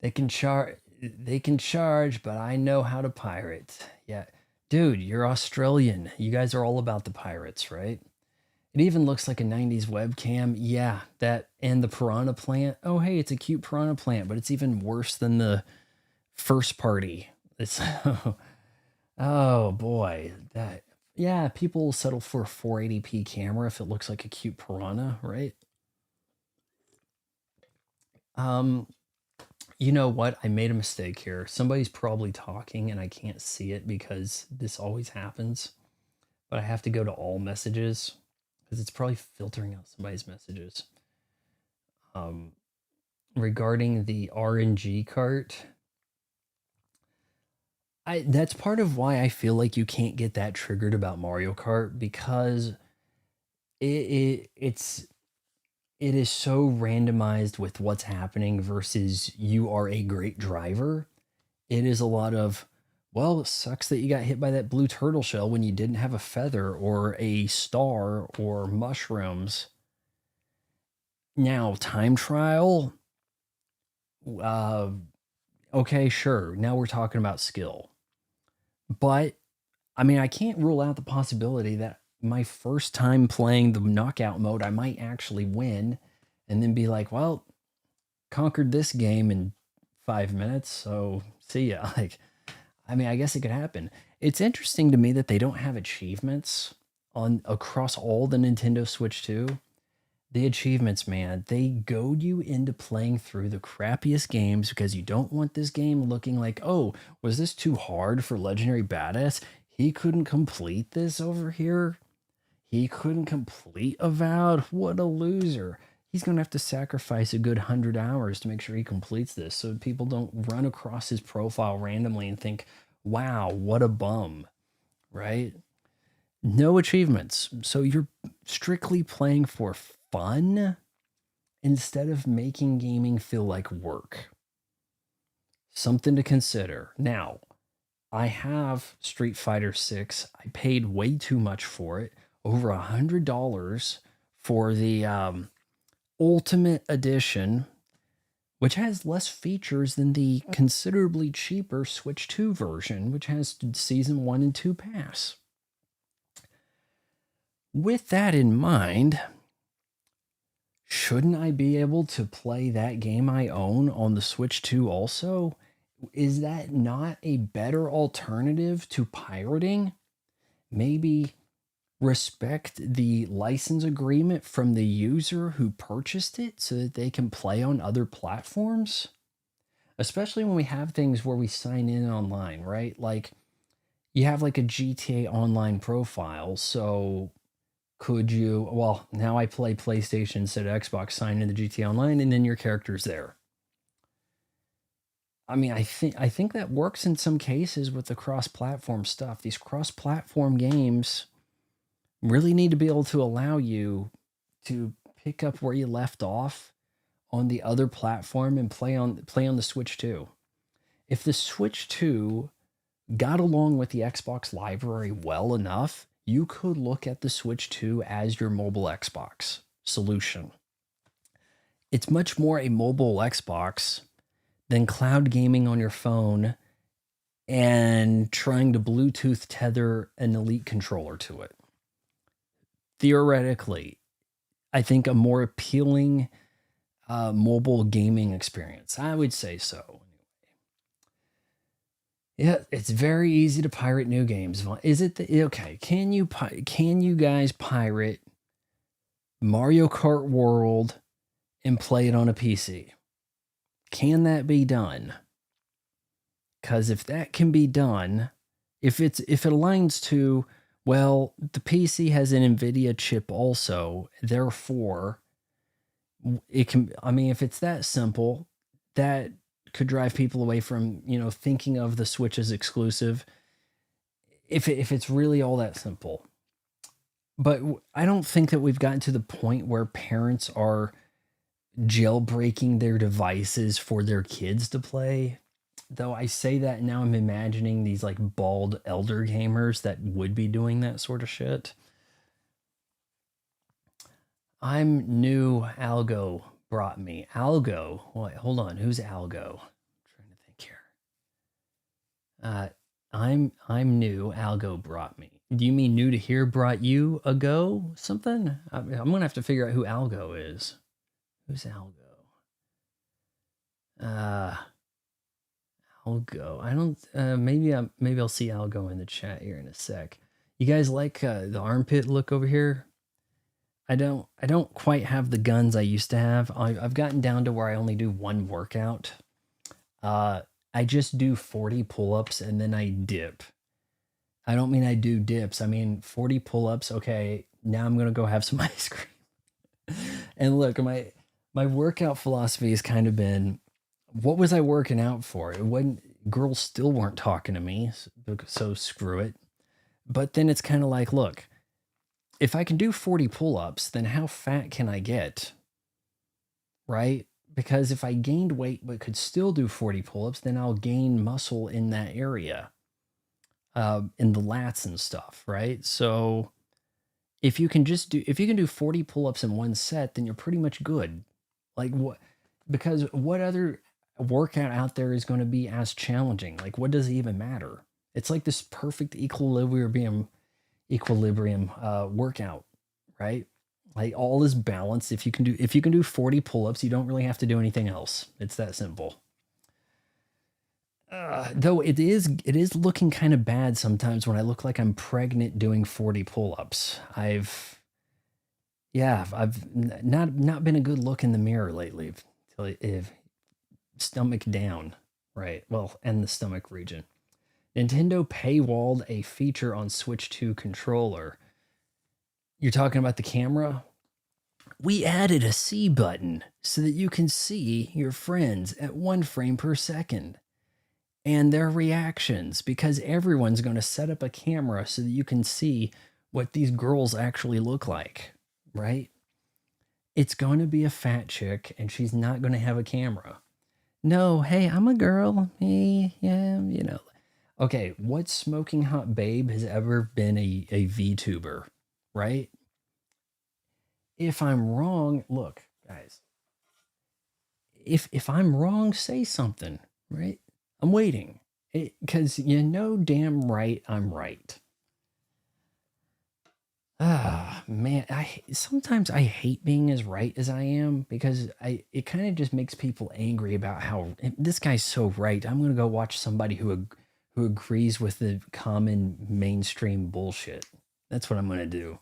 They can charge, but I know how to pirate. Yeah. Dude, you're Australian. You guys are all about the pirates, right? It even looks like a 90s webcam. Yeah, that and the piranha plant. Oh, hey, it's a cute piranha plant, but it's even worse than the first party. It's oh boy, that yeah, people will settle for a 480p camera if it looks like a cute piranha, right? Um, you know what? I made a mistake here. Somebody's probably talking and I can't see it because this always happens. But I have to go to all messages because it's probably filtering out somebody's messages. Um, Regarding the RNG cart, that's part of why I feel like you can't get that triggered about Mario Kart because it's it is so randomized with what's happening versus you are a great driver. It is a lot of, well, it sucks that you got hit by that blue turtle shell when you didn't have a feather or a star or mushrooms. Now, time trial, uh, okay, sure. Now we're talking about skill. But I mean, I can't rule out the possibility that my first time playing the knockout mode, I might actually win and then be like, well, conquered this game in 5 minutes. So see ya. Like, I mean, I guess it could happen. It's interesting to me that they don't have achievements on across all the Nintendo Switch 2. The achievements, man, they goad you into playing through the crappiest games because you don't want this game looking like, oh, was this too hard for Legendary Badass? He couldn't complete this over here. He couldn't complete Avowed. What a loser. He's going to have to sacrifice a good 100 hours to make sure he completes this so people don't run across his profile randomly and think, wow, what a bum, right? No achievements. So you're strictly playing for fun instead of making gaming feel like work. Something to consider. Now, I have Street Fighter 6. I paid way too much for it, over $100 for the Ultimate Edition, which has less features than the considerably cheaper Switch 2 version, which has Season 1 and 2 pass. With that in mind, shouldn't I be able to play that game I own on the Switch 2 also? Is that not a better alternative to pirating? Maybe respect the license agreement from the user who purchased it so that they can play on other platforms? Especially when we have things where we sign in online, right? Like you have like a GTA Online profile, so could you, well, now I play PlayStation instead of Xbox, sign in the GTA Online, and then your character's there. I mean, I think that works in some cases with the cross-platform stuff. These cross-platform games really need to be able to allow you to pick up where you left off on the other platform and play on the Switch 2. If the Switch 2 got along with the Xbox library well enough, you could look at the Switch 2 as your mobile Xbox solution. It's much more a mobile Xbox than cloud gaming on your phone and trying to Bluetooth tether an Elite controller to it. Theoretically, I think a more appealing mobile gaming experience. I would say so. Yeah, it's very easy to pirate new games. Is it okay? Can you guys pirate Mario Kart World and play it on a PC? Can that be done? Because if that can be done, if it aligns to, well, the PC has an NVIDIA chip also, therefore it can. I mean, if it's that simple, that could drive people away from thinking of the Switch as exclusive. If it's really all that simple, But I don't think that we've gotten to the point where parents are jailbreaking their devices for their kids to play. Though I say that now I'm imagining these like bald elder gamers that would be doing that sort of shit. I'm new. Algo brought me. Algo. Wait, hold on. Who's Algo? I'm trying to think here. I'm new. Algo brought me. Do you mean new to here brought you a go? Something? I'm gonna have to figure out who Algo is. Who's Algo? Uh Algo. I don't. Maybe I'll see Algo in the chat here in a sec. You guys like the armpit look over here? I don't quite have the guns I used to have. I've gotten down to where I only do one workout. I just do 40 pull-ups and then I dip. I don't mean I do dips. I mean 40 pull-ups. Okay, now I'm gonna go have some ice cream. And look, my workout philosophy has kind of been, what was I working out for? It wasn't, girls still weren't talking to me, so screw it. But then it's kind of like, look, if I can do 40 pull-ups, then how fat can I get? Right? Because if I gained weight but could still do 40 pull-ups, then I'll gain muscle in that area, in the lats and stuff, right? So if you can do 40 pull-ups in one set, then you're pretty much good. Like what? Because what other workout out there is going to be as challenging? Like what does it even matter? It's like this perfect equilibrium workout, right? Like all is balanced. If you can do 40 pull-ups, you don't really have to do anything else. It's that simple. Though it is looking kind of bad sometimes when I look like I'm pregnant doing 40 pull-ups. I've not been a good look in the mirror lately. If stomach down, right? Well, and the stomach region. Nintendo paywalled a feature on Switch 2 controller. You're talking about the camera? We added a C button so that you can see your friends at 1 frame per second and their reactions, because everyone's going to set up a camera so that you can see what these girls actually look like, right? It's going to be a fat chick and she's not going to have a camera. No, hey, I'm a girl. Hey, yeah, you know. Okay, what smoking hot babe has ever been a VTuber, right? If I'm wrong, look, guys. If I'm wrong, say something, right? I'm waiting. Because you know damn right I'm right. Ah, man, sometimes I hate being as right as I am, because it kind of just makes people angry about how this guy's so right. I'm gonna go watch somebody who agrees with the common mainstream bullshit. That's what I'm gonna do.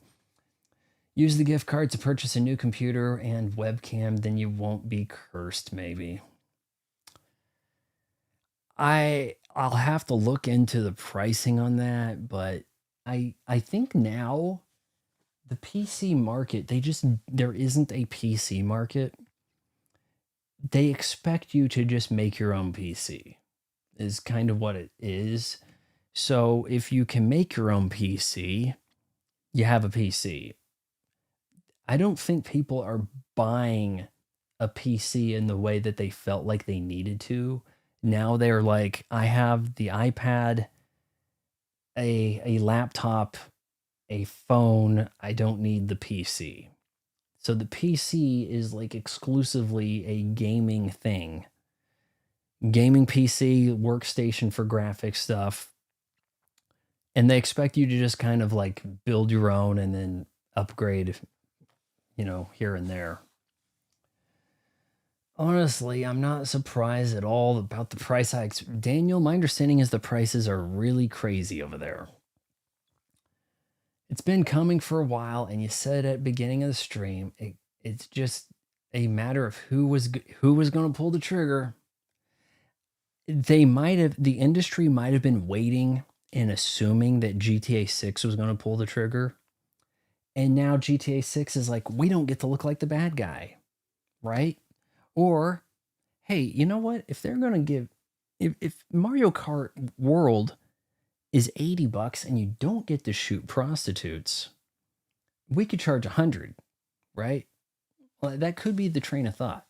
Use the gift card to purchase a new computer and webcam, then you won't be cursed. Maybe. I'll have to look into the pricing on that, but I think now the PC market, there isn't a PC market. They expect you to just make your own PC, is kind of what it is. So if you can make your own PC, you have a PC. I don't think people are buying a PC in the way that they felt like they needed to. Now they're like, I have the iPad, a laptop, a phone. I don't need the PC. So the PC is like exclusively a gaming thing. Gaming PC, workstation for graphic stuff. And they expect you to just kind of like build your own and then upgrade, here and there. Honestly, I'm not surprised at all about the price hikes. Daniel, my understanding is the prices are really crazy over there. It's been coming for a while, and you said at the beginning of the stream, it's just a matter of who was going to pull the trigger. The industry might have been waiting and assuming that GTA 6 was going to pull the trigger. And now GTA 6 is like, we don't get to look like the bad guy, right? Or, hey, you know what? If they're going to if Mario Kart World is $80 and you don't get to shoot prostitutes, we could charge 100, right? Well, that could be the train of thought.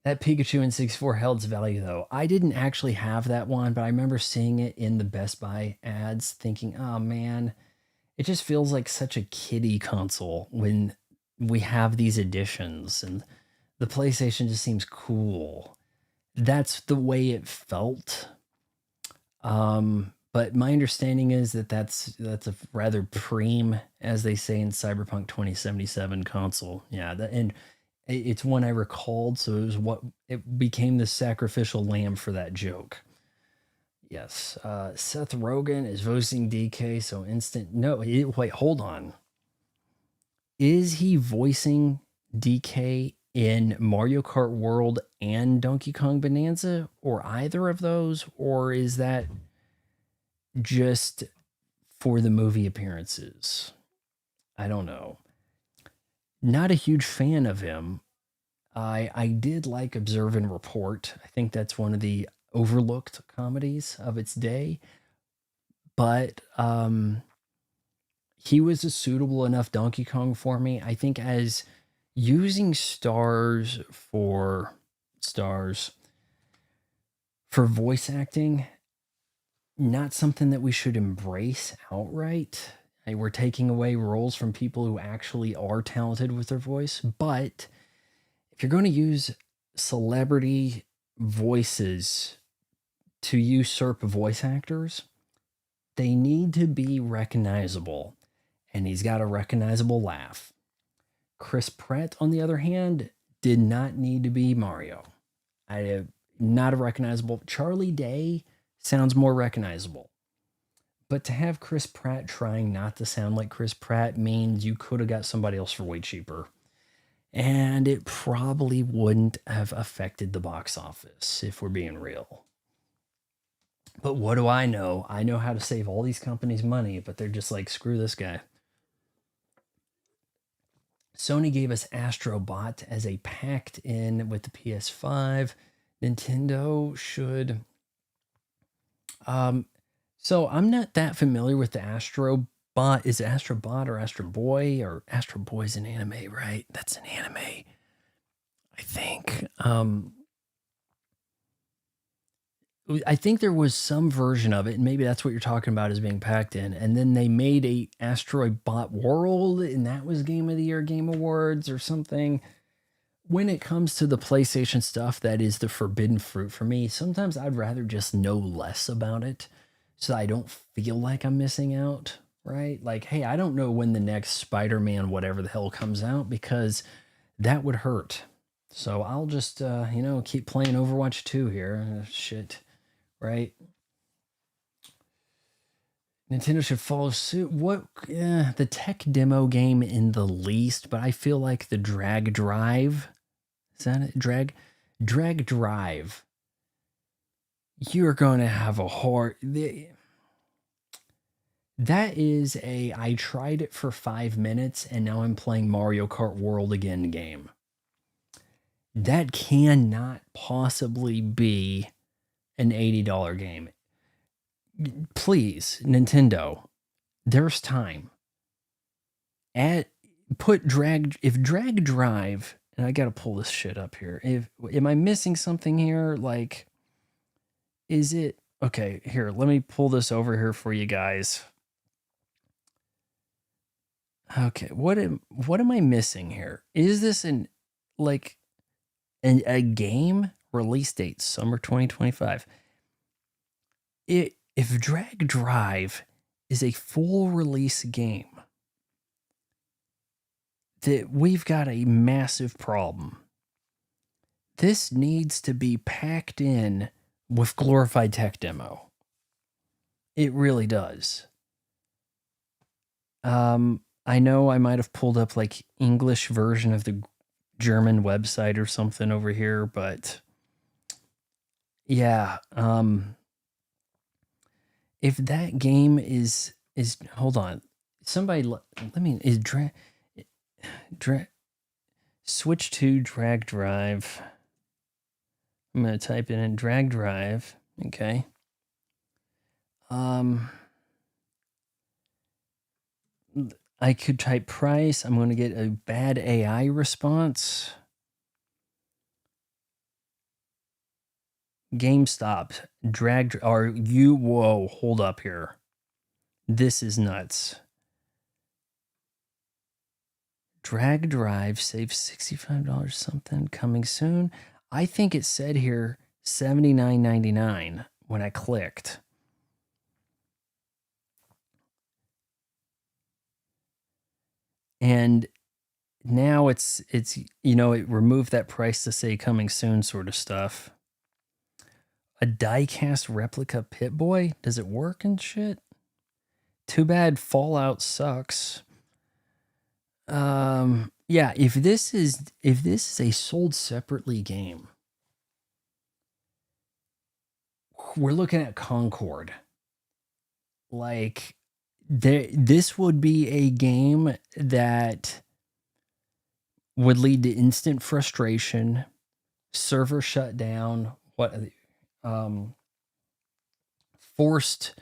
That Pikachu in 64 held its value though. I didn't actually have that one, but I remember seeing it in the Best Buy ads thinking, oh man, it just feels like such a kiddie console when we have these editions and the PlayStation just seems cool. That's the way it felt. But my understanding is that that's a rather preem, as they say in Cyberpunk 2077 console. Yeah, and it's one I recalled, so it was what it became the sacrificial lamb for that joke. Yes, Seth Rogen is voicing DK, so instant. No, wait, hold on. Is he voicing DK in Mario Kart World and Donkey Kong Bonanza, or either of those, or is that just for the movie appearances? I don't know. Not a huge fan of him. I did like Observe and Report. I think that's one of the overlooked comedies of its day. But he was a suitable enough Donkey Kong for me. I think as using stars for voice acting, not something that we should embrace outright. We're taking away roles from people who actually are talented with their voice. But if you're going to use celebrity voices to usurp voice actors, they need to be recognizable. And he's got a recognizable laugh. Chris Pratt, on the other hand, did not need to be Mario. Not a recognizable. Charlie Day sounds more recognizable. But to have Chris Pratt trying not to sound like Chris Pratt means you could have got somebody else for way cheaper. And it probably wouldn't have affected the box office, if we're being real. But what do I know? I know how to save all these companies money, but they're just like, screw this guy. Sony gave us Astro Bot as a packed in with the PS5. Nintendo should. So I'm not that familiar with the Astro Bot. Is it Astro Bot or Astro Boy? Or Astro Boy's an anime, right? That's an anime, I think. I think there was some version of it, and maybe that's what you're talking about as being packed in. And then they made a Asteroid Bot World, and that was Game of the Year, Game Awards, or something. When it comes to the PlayStation stuff, that is the forbidden fruit for me. Sometimes I'd rather just know less about it so I don't feel like I'm missing out, right? Like, hey, I don't know when the next Spider-Man, whatever the hell, comes out because that would hurt. So I'll just, keep playing Overwatch 2 here. Shit. Right? Nintendo should follow suit. The tech demo game in the least, but I feel like the drag drive, is that it? Drag drive. You're going to have a hard. That is I tried it for 5 minutes and now I'm playing Mario Kart World again game. That cannot possibly be an $80 game. Please, Nintendo, there's time. If drag drive, and I gotta pull this shit up here. Am I missing something here? Like, is it okay? Here, let me pull this over here for you guys. Okay, what am I missing here? Is this a game release date summer 2025? If Drag Drive is a full release game, that we've got a massive problem. This needs to be packed in with glorified tech demo. It really does. I know I might have pulled up like English version of the German website or something over here, but yeah, if that game is hold on, somebody let me switch to drag drive. I'm gonna type it in drag drive. Okay. I could type price. I'm going to get a bad AI response. GameStop dragged. Are you? Whoa, hold up here. This is nuts. Drag drive, save $65 something, coming soon. I think it said here $79.99 when I clicked. And now it's you know, it removed that price to say coming soon sort of stuff. A die-cast replica Pit-Boy? Does it work and shit? Too bad Fallout sucks. Yeah, if this is a sold separately game, we're looking at Concord. Like this would be a game that would lead to instant frustration, server shutdown, forced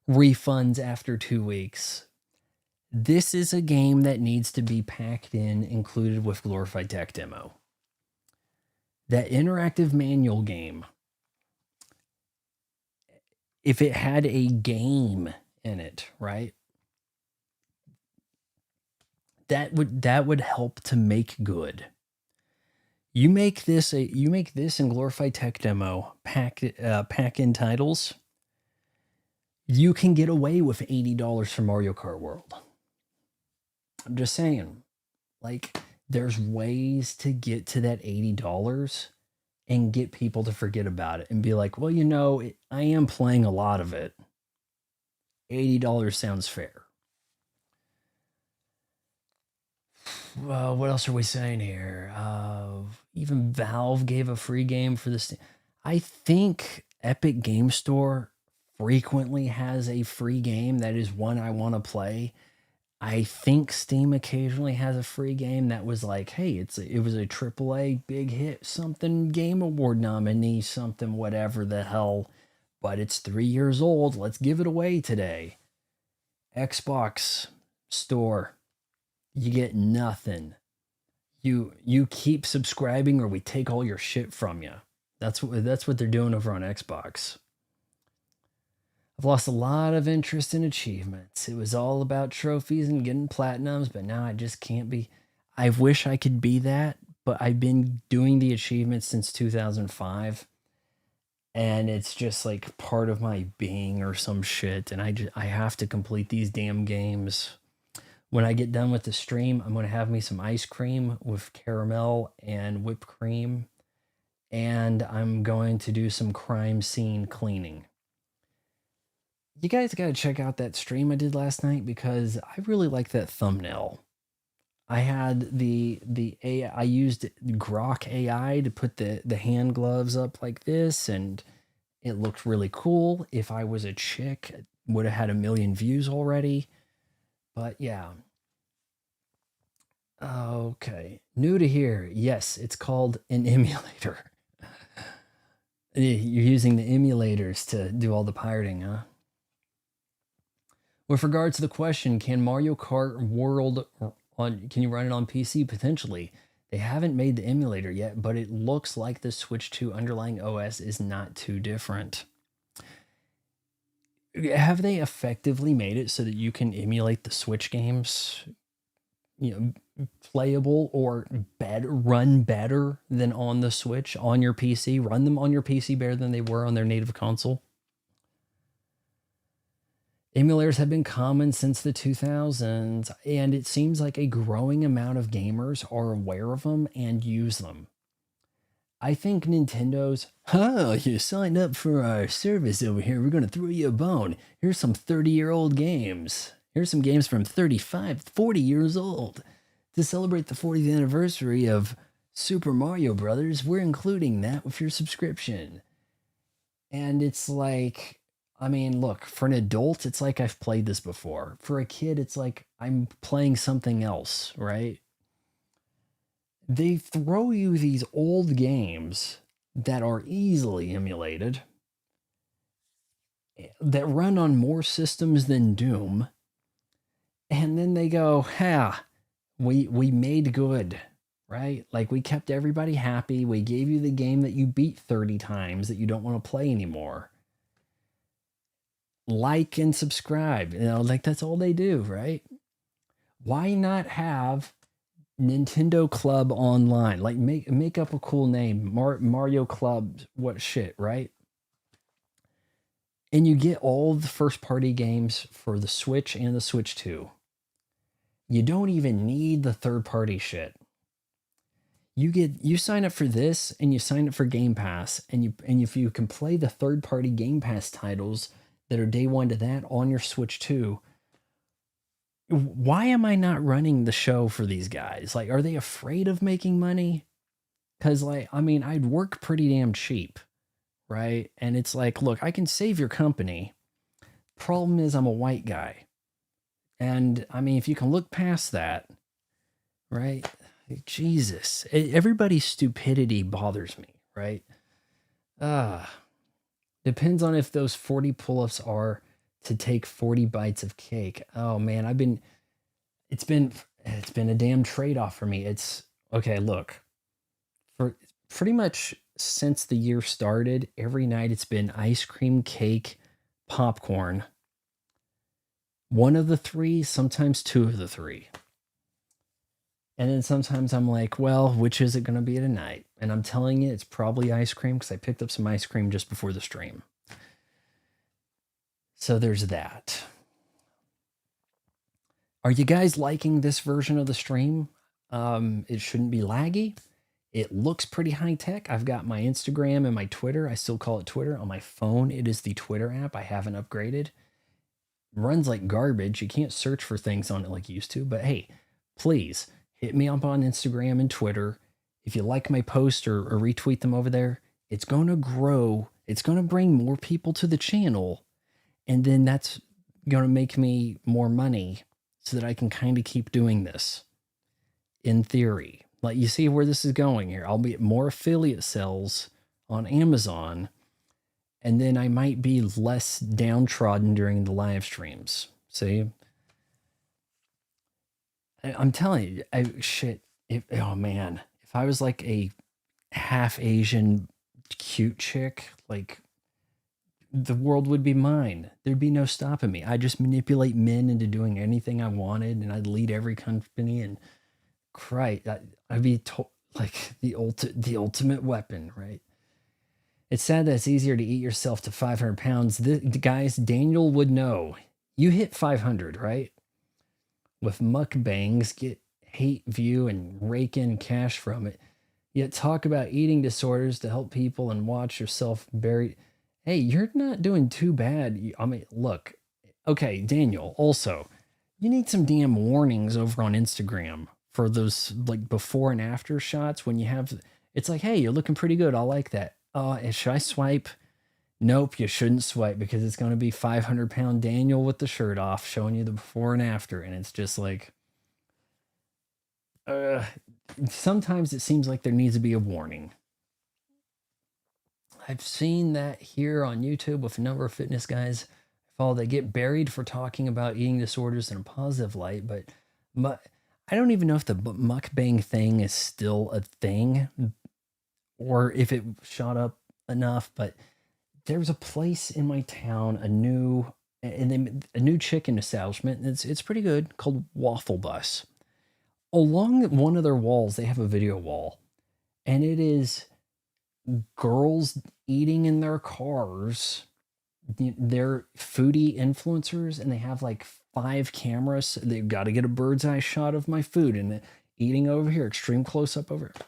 refunds after 2 weeks. This is a game that needs to be packed in, included with glorified tech demo. That interactive manual game, if it had a game in it, right? That would help to make good. You make this in glorified tech demo, pack in titles. You can get away with $80 for Mario Kart World. I'm just saying, like, there's ways to get to that $80 and get people to forget about it and be like, well, you know, I am playing a lot of it. $80 sounds fair. Well, what else are we saying here? Even Valve gave a free game for this. I think Epic Game Store frequently has a free game that is one I want to play. I think Steam occasionally has a free game that was like, hey, it was a AAA big hit, something Game Award nominee, something whatever the hell, but it's 3 years old. Let's give it away today. Xbox Store, you get nothing. You keep subscribing or we take all your shit from you. That's what they're doing over on Xbox. I've lost a lot of interest in achievements. It was all about trophies and getting platinums, but now I just can't be. I wish I could be that, but I've been doing the achievements since 2005. And it's just like part of my being or some shit. And I have to complete these damn games. When I get done with the stream, I'm going to have me some ice cream with caramel and whipped cream. And I'm going to do some crime scene cleaning. You guys got to check out that stream I did last night because I really like that thumbnail. I had the AI, I used Grok AI to put the hand gloves up like this, and it looked really cool. If I was a chick, it would have had 1 million views already. But yeah. Okay. New to here. Yes, it's called an emulator. You're using the emulators to do all the pirating, huh? With regard to the question, can Mario Kart World can you run it on PC? Potentially. They haven't made the emulator yet, but it looks like the Switch 2 underlying OS is not too different. Have they effectively made it so that you can emulate the Switch games, you know, playable or run better than on the Switch on your PC? Run them on your PC better than they were on their native console? Emulators have been common since the 2000s, and it seems like a growing amount of gamers are aware of them and use them. I think Nintendo's, you signed up for our service over here. We're going to throw you a bone. Here's some 30-year-old games. Here's some games from 35, 40 years old. To celebrate the 40th anniversary of Super Mario Brothers, we're including that with your subscription. And it's like, I mean, look, for an adult, it's like I've played this before. For a kid, it's like I'm playing something else, right? They throw you these old games that are easily emulated, that run on more systems than Doom, and then they go, "Ha, we made good." Right? Like we kept everybody happy. We gave you the game that you beat 30 times that you don't want to play anymore. Like and subscribe. Like that's all they do, right? Why not have Nintendo Club Online? Like make up a cool name. Mario Club, what shit, right? And you get all the first party games for the Switch and the Switch 2. You don't even need the third party shit. You sign up for this and you sign up for Game Pass, and if you can play the third party Game Pass titles that are day one to that on your Switch 2, why am I not running the show for these guys? Like, are they afraid of making money? Because I'd work pretty damn cheap, right? And it's like, look, I can save your company. Problem is I'm a white guy. And if you can look past that, right? Jesus, everybody's stupidity bothers me, right? Depends on if those 40 pull-ups are to take 40 bites of cake. Oh man, it's been a damn trade-off for me. It's okay, look. For pretty much since the year started, every night it's been ice cream, cake, popcorn. One of the three, sometimes two of the three. And then sometimes I'm like, well, which is it going to be tonight? And I'm telling you, it's probably ice cream because I picked up some ice cream just before the stream. So there's that. Are you guys liking this version of the stream? It shouldn't be laggy. It looks pretty high tech. I've got my Instagram and my Twitter. I still call it Twitter. On my phone, it is the Twitter app. I haven't upgraded. It runs like garbage. You can't search for things on it like you used to. But hey, please hit me up on Instagram and Twitter. If you like my post or retweet them over there, it's going to grow. It's going to bring more people to the channel. And then that's going to make me more money so that I can kind of keep doing this in theory. Like you see where this is going here. I'll be at more affiliate sales on Amazon. And then I might be less downtrodden during the live streams. See? I'm telling you, oh man, if I was like a half Asian cute chick, like the world would be mine. There'd be no stopping me. I'd just manipulate men into doing anything I wanted, and I'd lead every company. And I'd be like the ultimate weapon, right? It's sad that it's easier to eat yourself to 500 pounds. Guys, Daniel would know. You hit 500, right? With mukbangs, get hate view and rake in cash from it. Yet talk about eating disorders to help people and watch yourself buried. Hey, you're not doing too bad. Look. Okay, Daniel, also, you need some damn warnings over on Instagram for those like before and after shots when you have, it's like, hey, you're looking pretty good. I like that. Should I swipe? Nope, you shouldn't swipe because it's going to be 500-pound Daniel with the shirt off showing you the before and after. And it's just like, sometimes it seems like there needs to be a warning. I've seen that here on YouTube with a number of fitness guys. They get buried for talking about eating disorders in a positive light, but I don't even know if the mukbang thing is still a thing or if it shot up enough, but there's a place in my town, a new chicken establishment. It's pretty good, called Waffle Bus. Along one of their walls, they have a video wall, and it is girls eating in their cars. They're foodie influencers, and they have like 5 cameras. They've got to get a bird's eye shot of my food and eating over here, extreme close up over here.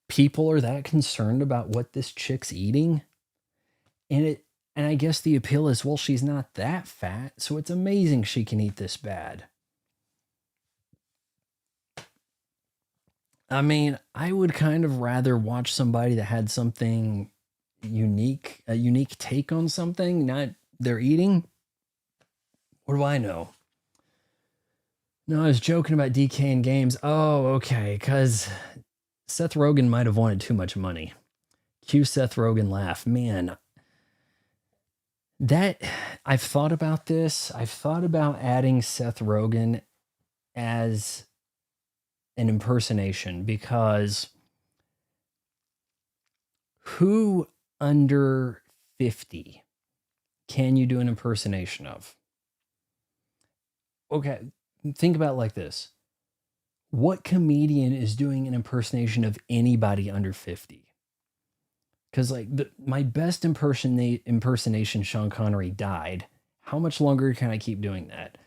People are that concerned about what this chick's eating. And I guess the appeal is, well, she's not that fat, so it's amazing she can eat this bad. I would kind of rather watch somebody that had something unique, a unique take on something, not their eating. What do I know? No, I was joking about DK in games. Oh, okay, because Seth Rogen might have wanted too much money. Cue Seth Rogen laugh. Man, I've thought about this. I've thought about adding Seth Rogen as an impersonation because who under 50 can you do an impersonation of? Okay, think about it like this. What comedian is doing an impersonation of anybody under 50? Because like my best impersonation, Sean Connery, died. How much longer can I keep doing that?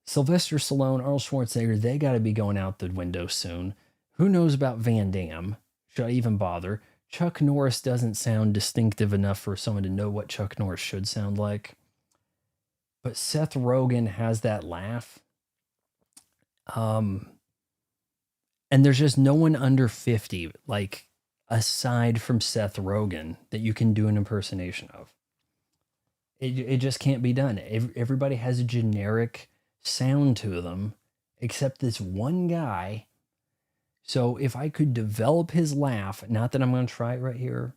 Sylvester Stallone, Arnold Schwarzenegger, they got to be going out the window soon. Who knows about Van Damme? Should I even bother? Chuck Norris doesn't sound distinctive enough for someone to know what Chuck Norris should sound like. But Seth Rogen has that laugh. And there's just no one under 50, like, aside from Seth Rogen, that you can do an impersonation of. It just can't be done. Everybody has a generic sound to them, except this one guy. So if I could develop his laugh, not that I'm going to try it right here,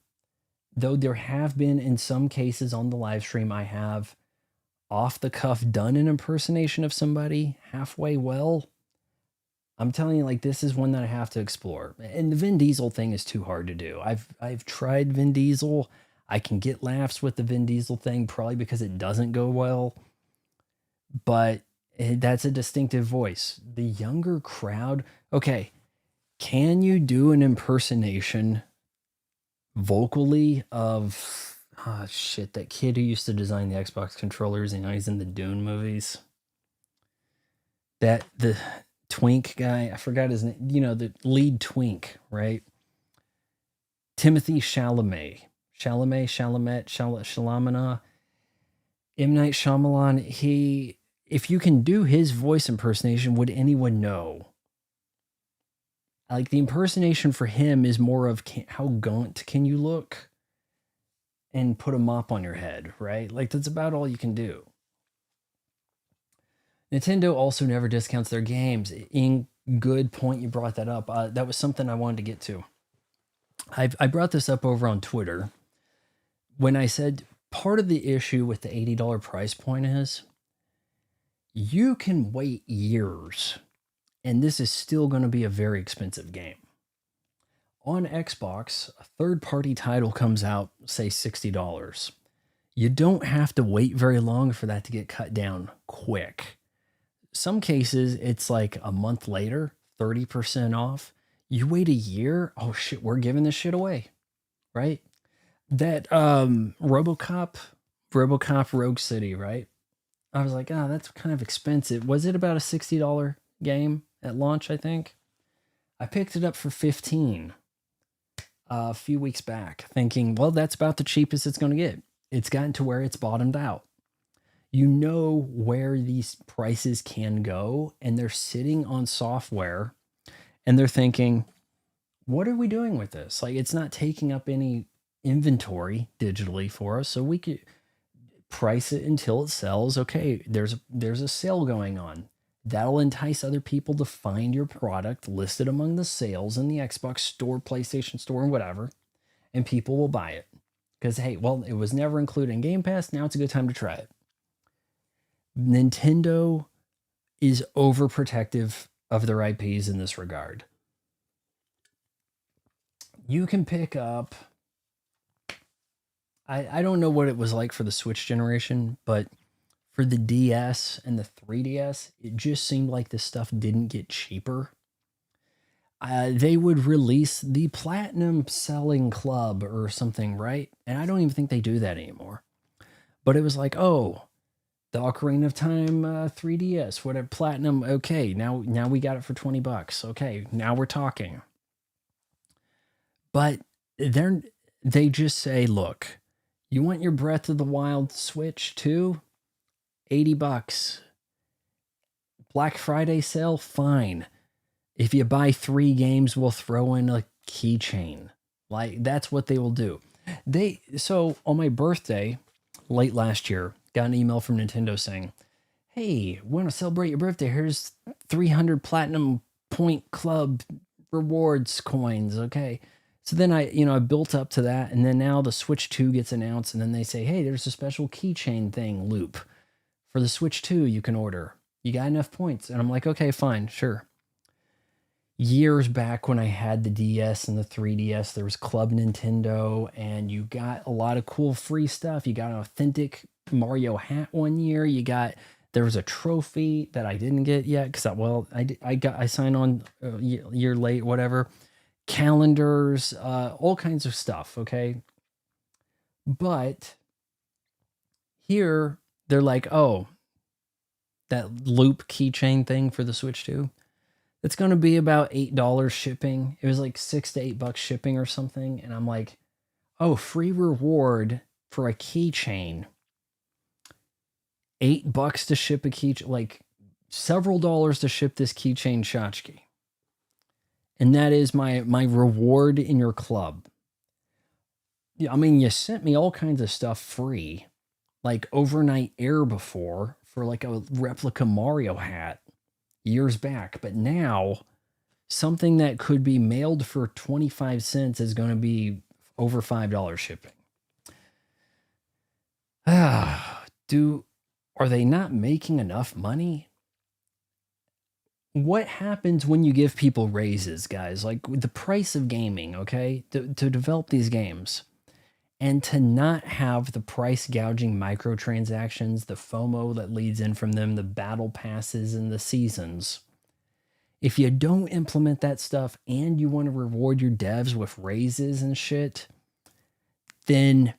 though there have been in some cases on the live stream, I have off the cuff done an impersonation of somebody halfway well. I'm telling you, like, this is one that I have to explore. And the Vin Diesel thing is too hard to do. I've tried Vin Diesel. I can get laughs with the Vin Diesel thing, probably because it doesn't go well. But that's a distinctive voice. The younger crowd, okay, can you do an impersonation vocally of, that kid who used to design the Xbox controllers and now he's in the Dune movies? The twink guy, I forgot his name, the lead twink, right? Timothy Chalamet. Chalamet, M. Night Shyamalan, if you can do his voice impersonation, would anyone know? Like, the impersonation for him is more of how gaunt can you look and put a mop on your head, right? Like, that's about all you can do. Nintendo also never discounts their games. Good point you brought that up. That was something I wanted to get to. I brought this up over on Twitter when I said part of the issue with the $80 price point is you can wait years and this is still going to be a very expensive game. On Xbox, a third-party title comes out, say $60. You don't have to wait very long for that to get cut down quick. Some cases, it's like a month later, 30% off. You wait a year, oh shit, we're giving this shit away, right? That RoboCop Rogue City, right? I was like, that's kind of expensive. Was it about a $60 game at launch, I think? I picked it up for $15 a few weeks back, thinking, well, that's about the cheapest it's going to get. It's gotten to where it's bottomed out. You know where these prices can go, and they're sitting on software, and they're thinking, what are we doing with this? Like, it's not taking up any inventory digitally for us, so we could price it until it sells. Okay, there's a sale going on. That'll entice other people to find your product listed among the sales in the Xbox store, PlayStation store, and whatever, and people will buy it. Because, hey, well, it was never included in Game Pass, now it's a good time to try it. Nintendo is overprotective of their IPs in this regard. You can pick up, I don't know what it was like for the Switch generation, but for the DS and the 3DS, it just seemed like this stuff didn't get cheaper. They would release the Platinum Selling Club or something, right? And I don't even think they do that anymore. But it was like, oh, the Ocarina of Time 3DS, whatever, Platinum, okay, now we got it for $20. Okay, now we're talking. But they just say, look, you want your Breath of the Wild Switch too? $80. Black Friday sale, fine. If you buy 3 games, we'll throw in a keychain. Like, that's what they will do. So on my birthday, late last year, got an email from Nintendo saying, hey, want to celebrate your birthday? Here's 300 Platinum Point Club rewards coins. Okay. So then I built up to that, and then now the Switch 2 gets announced, and then they say, hey, there's a special keychain thing loop for the Switch 2 you can order. You got enough points. And I'm like, okay, fine, sure. Years back when I had the DS and the 3DS, there was Club Nintendo, and you got a lot of cool free stuff. You got an authentic Mario hat one year. There was a trophy that I didn't get yet because I signed on a year late, whatever. Calendars, all kinds of stuff, okay? But here, they're like, oh, that loop keychain thing for the Switch 2, it's going to be about $8 shipping. It was like $6 to $8 shipping or something. And I'm like, oh, free reward for a keychain. $8 to ship a keychain, like several dollars to ship this keychain tchotchke. And that is my reward in your club. I mean, you sent me all kinds of stuff free, like overnight air before for like a replica Mario hat years back. But now something that could be mailed for 25 cents is going to be over $5 shipping. Are they not making enough money? What happens when you give people raises, guys? Like the price of gaming, okay, to develop these games, and to not have the price gouging microtransactions, the FOMO that leads in from them, the battle passes and the seasons. If you don't implement that stuff and you want to reward your devs with raises and shit, then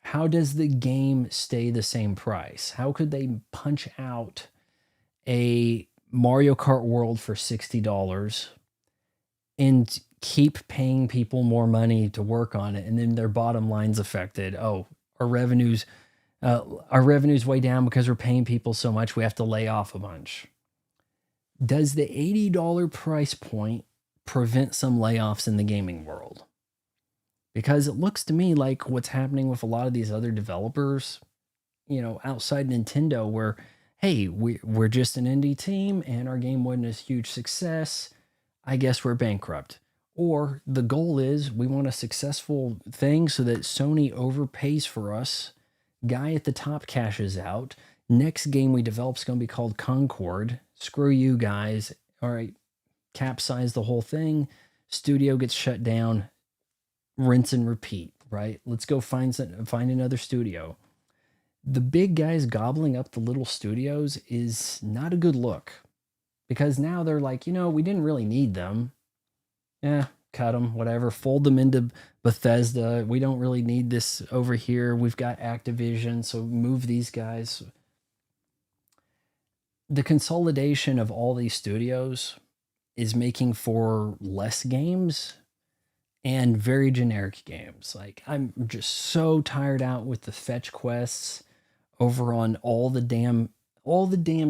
how does the game stay the same price? How could they punch out a Mario Kart World for $60 and keep paying people more money to work on it, and then their bottom line's affected? Oh, our revenues way down because we're paying people so much we have to lay off a bunch. Does the $80 price point prevent some layoffs in the gaming world? Because it looks to me like what's happening with a lot of these other developers, outside Nintendo, where, hey, we're just an indie team and our game wasn't a huge success, I guess we're bankrupt. Or the goal is we want a successful thing so that Sony overpays for us, guy at the top cashes out, next game we develop is going to be called Concord, screw you guys, all right, capsize the whole thing, studio gets shut down, rinse and repeat, right? Let's go find another studio. The big guys gobbling up the little studios is not a good look, because now they're like, we didn't really need them. Cut them, whatever, fold them into Bethesda. We don't really need this over here. We've got Activision, so move these guys. The consolidation of all these studios is making for less games and very generic games. Like, I'm just so tired out with the fetch quests over on all the damn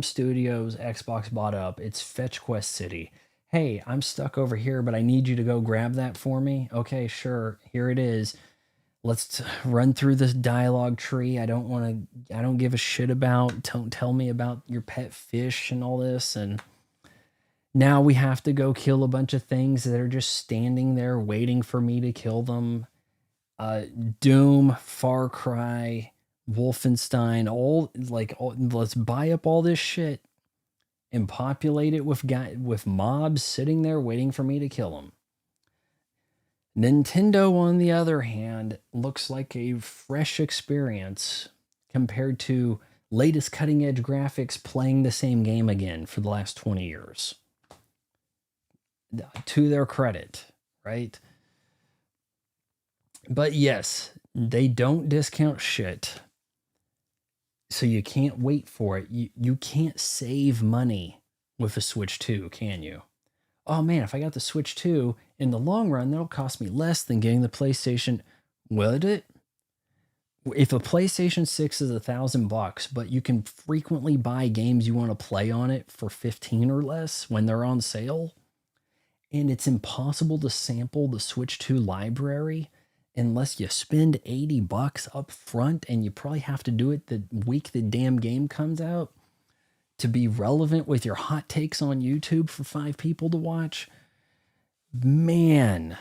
studios Xbox bought up. It's Fetch Quest City. Hey, I'm stuck over here, but I need you to go grab that for me. Okay, sure. Here it is. Let's run through this dialogue tree. I don't give a shit about. Don't tell me about your pet fish and all this. And now we have to go kill a bunch of things that are just standing there waiting for me to kill them. Doom, Far Cry, Wolfenstein, let's buy up all this shit and populate it with mobs sitting there waiting for me to kill them. Nintendo, on the other hand, looks like a fresh experience compared to latest cutting edge graphics playing the same game again for the last 20 years. To their credit, right? But yes, they don't discount shit. So you can't wait for it. You can't save money with a Switch 2, can you? Oh man, if I got the Switch 2, in the long run, that'll cost me less than getting the PlayStation. Would it? If a PlayStation 6 is $1,000, but you can frequently buy games you want to play on it for 15 or less when they're on sale, and it's impossible to sample the Switch 2 library unless you spend $80 up front, and you probably have to do it the week the damn game comes out to be relevant with your hot takes on YouTube for 5 people to watch. Man,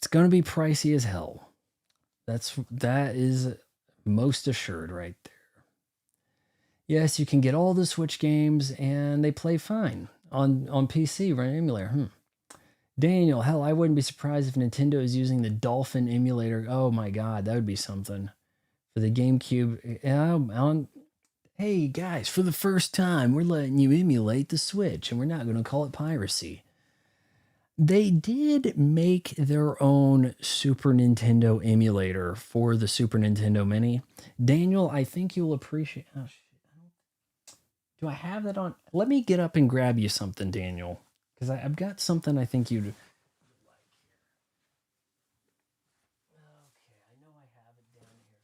It's going to be pricey as hell. That is most assured right there. Yes, you can get all the Switch games and they play fine on PC, right? Emulator. Daniel, hell, I wouldn't be surprised if Nintendo is using the Dolphin emulator. Oh my god, that would be something. For the GameCube. Hey guys, for the first time, we're letting you emulate the Switch, and we're not going to call it piracy. They did make their own Super Nintendo emulator for the Super Nintendo Mini. Daniel, I think you'll appreciate... Oh, shit. Do I have that on? Let me get up and grab you something, Daniel. Because I've got something I think you'd like here. Okay, I know I have it down here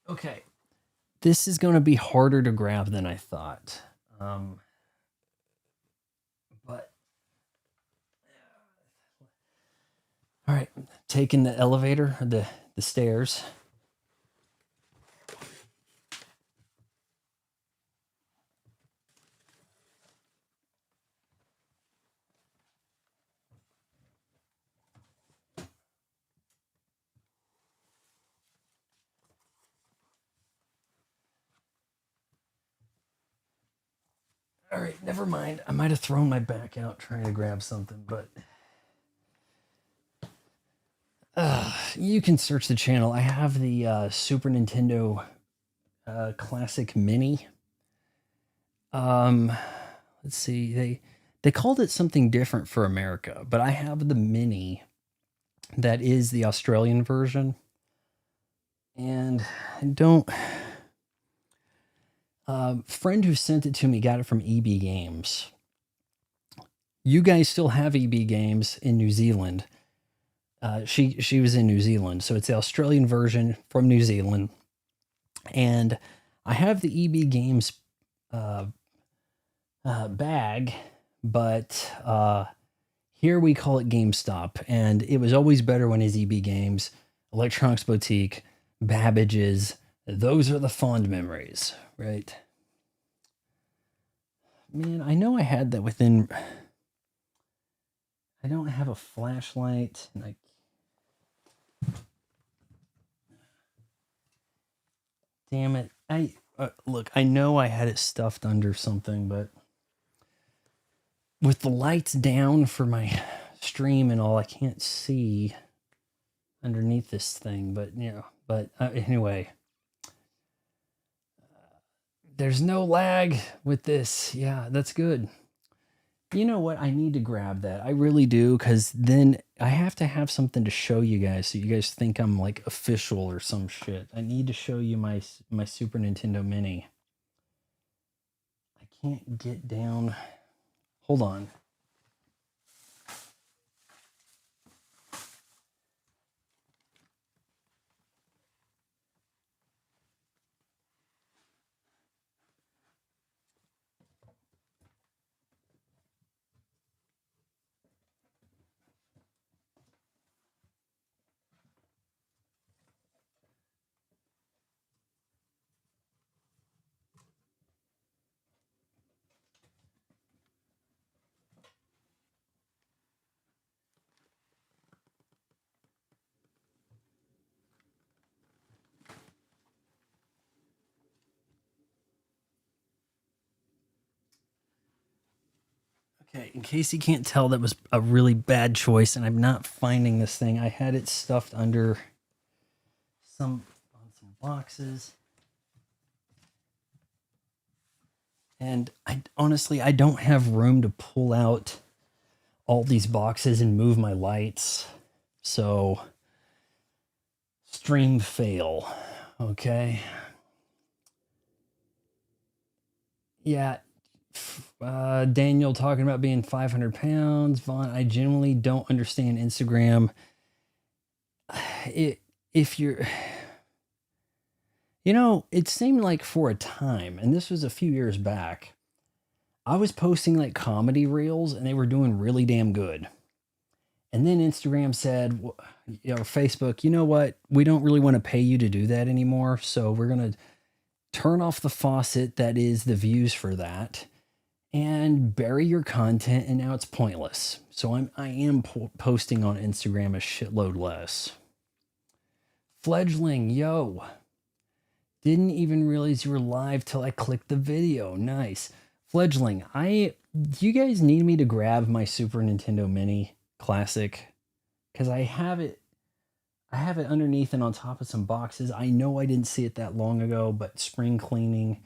somewhere. Okay. This is going to be harder to grab than I thought. But all right, taking the elevator, the stairs. All right, never mind. I might have thrown my back out trying to grab something, but you can search the channel. I have the Super Nintendo Classic Mini. Let's see. They called it something different for America, but I have the Mini. That is the Australian version. And I don't... friend who sent it to me got it from EB Games. You guys still have EB Games in New Zealand. She was in New Zealand, so it's the Australian version from New Zealand. And I have the EB Games bag, but here we call it GameStop, and it was always better when it's EB Games, Electronics Boutique, Babbage's. Those are the fond memories, right? Man, I know I had that within... I don't have a flashlight, and damn it. Look, I know I had it stuffed under something, but with the lights down for my stream and all, I can't see underneath this thing, but anyway, there's no lag with this. Yeah, that's good. You know what? I need to grab that. I really do, because then I have to have something to show you guys so you guys think I'm like official or some shit. I need to show you my Super Nintendo Mini. I can't get down. Hold on. Okay, in case you can't tell, that was a really bad choice, and I'm not finding this thing. I had it stuffed under some boxes. And I honestly don't have room to pull out all these boxes and move my lights. So, stream fail. Okay. Yeah. Daniel talking about being 500 pounds. Vaughn, I genuinely don't understand Instagram. If you're... You know, it seemed like for a time, and this was a few years back, I was posting like comedy reels and they were doing really damn good. And then Instagram said, or Facebook, you know what? We don't really want to pay you to do that anymore. So we're going to turn off the faucet that is the views for that. and bury your content, and now it's pointless. So I am posting on Instagram a shitload less. Fledgling, yo. Didn't even realize you were live till I clicked the video. Nice. Fledgling, do you guys need me to grab my Super Nintendo Mini Classic? Because I have it underneath and on top of some boxes. I know I didn't see it that long ago, but spring cleaning.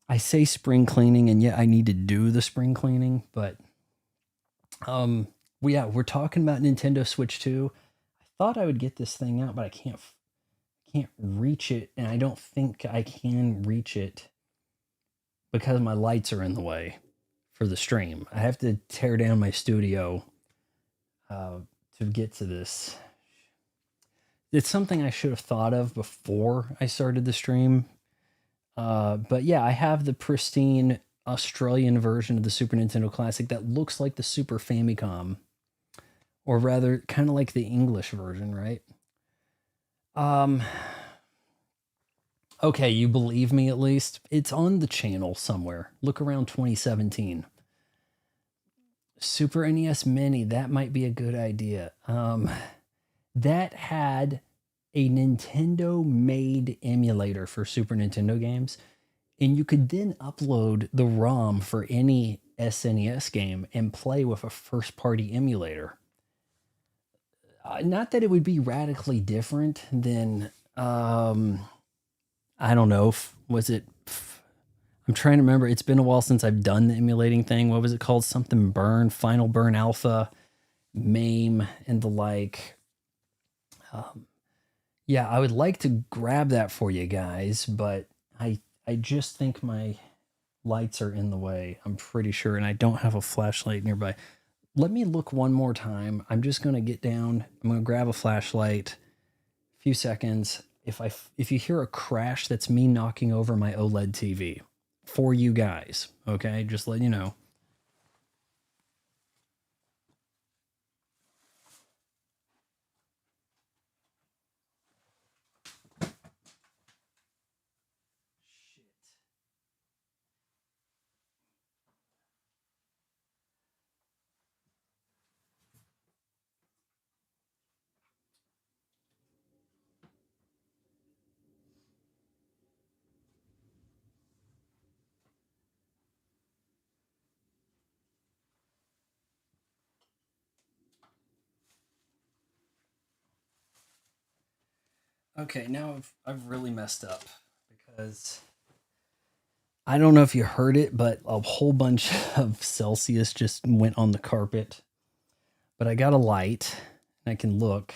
I say spring cleaning, and yet I need to do the spring cleaning. But we're talking about Nintendo Switch 2. I thought I would get this thing out, but I can't reach it, and I don't think I can reach it because my lights are in the way for the stream. I have to tear down my studio to get to this. It's something I should have thought of before I started the stream. But yeah, I have the pristine Australian version of the Super Nintendo Classic that looks like the Super Famicom, or rather kind of like the English version, right? Okay, you believe me at least? It's on the channel somewhere. Look around 2017. Super NES Mini, that might be a good idea. That had a Nintendo-made emulator for Super Nintendo games, and you could then upload the ROM for any SNES game and play with a first-party emulator. Not that it would be radically different than, I don't know, I'm trying to remember. It's been a while since I've done the emulating thing. What was it called? Something Burn, Final Burn Alpha, MAME, and the like. Yeah, I would like to grab that for you guys, but I just think my lights are in the way. I'm pretty sure, and I don't have a flashlight nearby. Let me look one more time. I'm just going to get down. I'm going to grab a flashlight. A few seconds. If you hear a crash, that's me knocking over my OLED TV for you guys. Okay, just letting you know. Okay, now I've really messed up because I don't know if you heard it, but a whole bunch of Celsius just went on the carpet. But I got a light and I can look.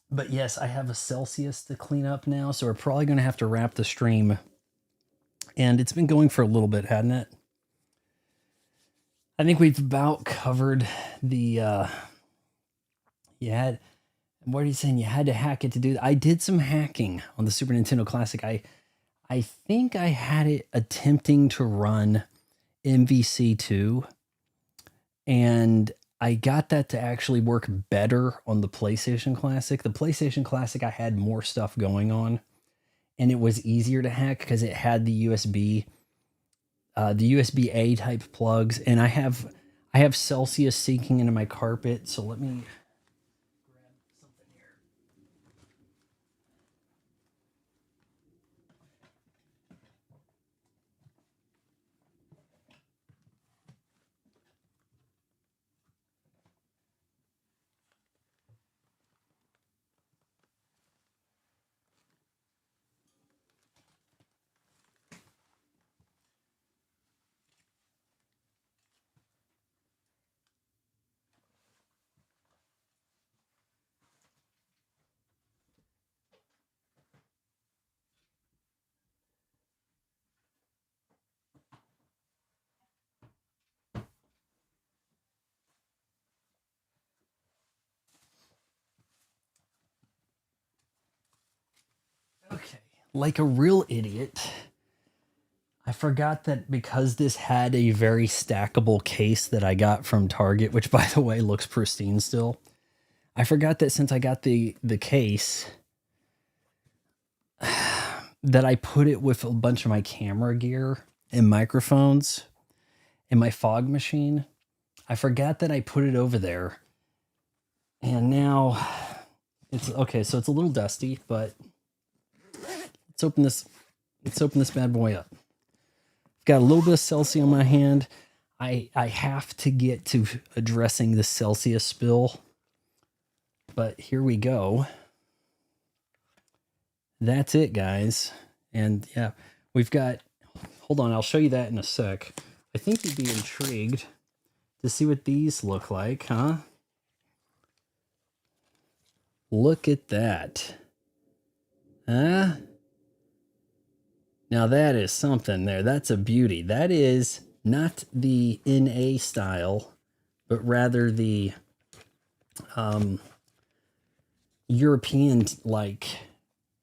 But yes, I have a Celsius to clean up now, so we're probably going to have to wrap the stream. And it's been going for a little bit, hadn't it? I think we've about covered the what are you saying? You had to hack it to do that. I did some hacking on the Super Nintendo Classic. I think I had it attempting to run MVC2, and I got that to actually work better on the PlayStation Classic. The PlayStation Classic, I had more stuff going on, and it was easier to hack because it had the USB-A type plugs, and I have Celsius seeking into my carpet. So let me grab something here. Okay, like a real idiot, I forgot that because this had a very stackable case that I got from Target, which by the way looks pristine still. I forgot that since I got the case, that I put it with a bunch of my camera gear and microphones and my fog machine. I forgot that I put it over there. And now it's okay, so it's a little dusty, but let's open this bad boy up. Got a little bit of Celsius on my hand. I have to get to addressing the Celsius spill. But here we go. That's it, guys. And yeah, we've got, hold on, I'll show you that in a sec. I think you'd be intrigued to see what these look like, huh? Look at that. Huh? Now that is something there. That's a beauty. That is not the NA style, but rather the European like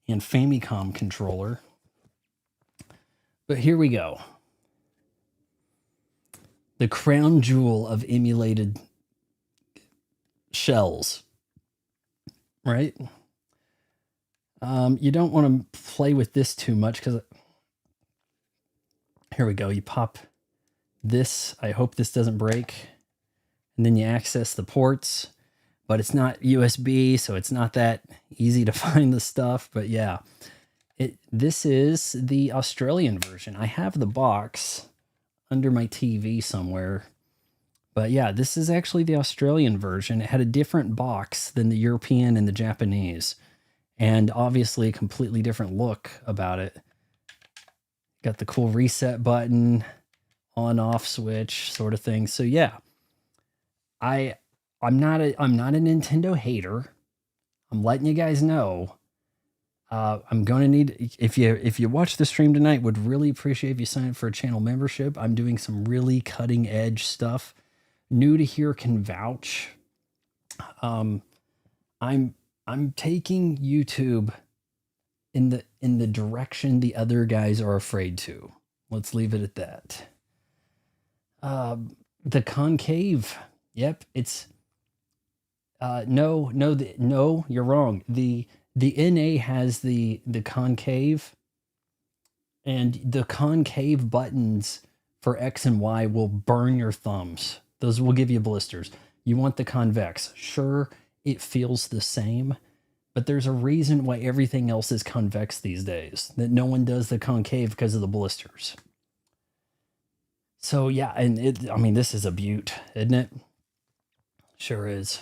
and Famicom controller. But here we go. The crown jewel of emulated shells, right? You don't want to play with this too much because here we go. You pop this. I hope this doesn't break. And then you access the ports, but it's not USB, so it's not that easy to find the stuff. But yeah, this is the Australian version. I have the box under my TV somewhere. But yeah, this is actually the Australian version. It had a different box than the European and the Japanese. And obviously a completely different look about it. Got the cool reset button, on off switch sort of thing. So yeah, I'm not a Nintendo hater. I'm letting you guys know. I'm gonna need, if you watch the stream tonight, would really appreciate if you sign up for a channel membership. I'm doing some really cutting edge stuff. New to here can vouch. I'm taking YouTube in the direction the other guys are afraid to. Let's leave it at that. The concave. Yep, it's no, you're wrong. The NA has the concave, and the concave buttons for X and Y will burn your thumbs. Those will give you blisters. You want the convex. Sure, it feels the same, but there's a reason why everything else is convex these days, that no one does the concave because of the blisters. So yeah, and I mean, this is a beaut, isn't it? Sure is.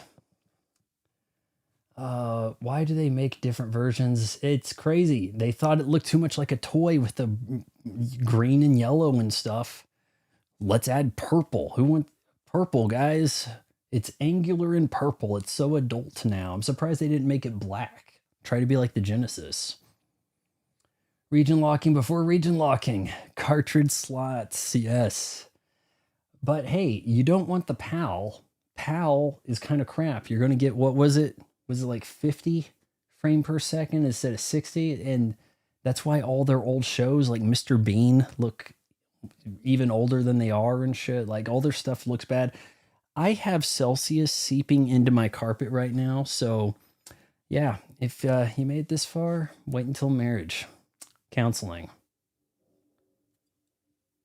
Why do they make different versions? It's crazy. They thought it looked too much like a toy with the green and yellow and stuff. Let's add purple. Who wants purple, guys? It's angular and purple. It's so adult now. I'm surprised they didn't make it black. Try to be like the Genesis. Region locking before region locking. Cartridge slots, yes. But hey, you don't want the PAL. PAL is kind of crap. You're going to get, what was it? Was it like 50 frame per second instead of 60? And that's why all their old shows like Mr. Bean look even older than they are and shit. Like all their stuff looks bad. I have Celsius seeping into my carpet right now. So yeah, if you made it this far, wait until marriage. Counseling.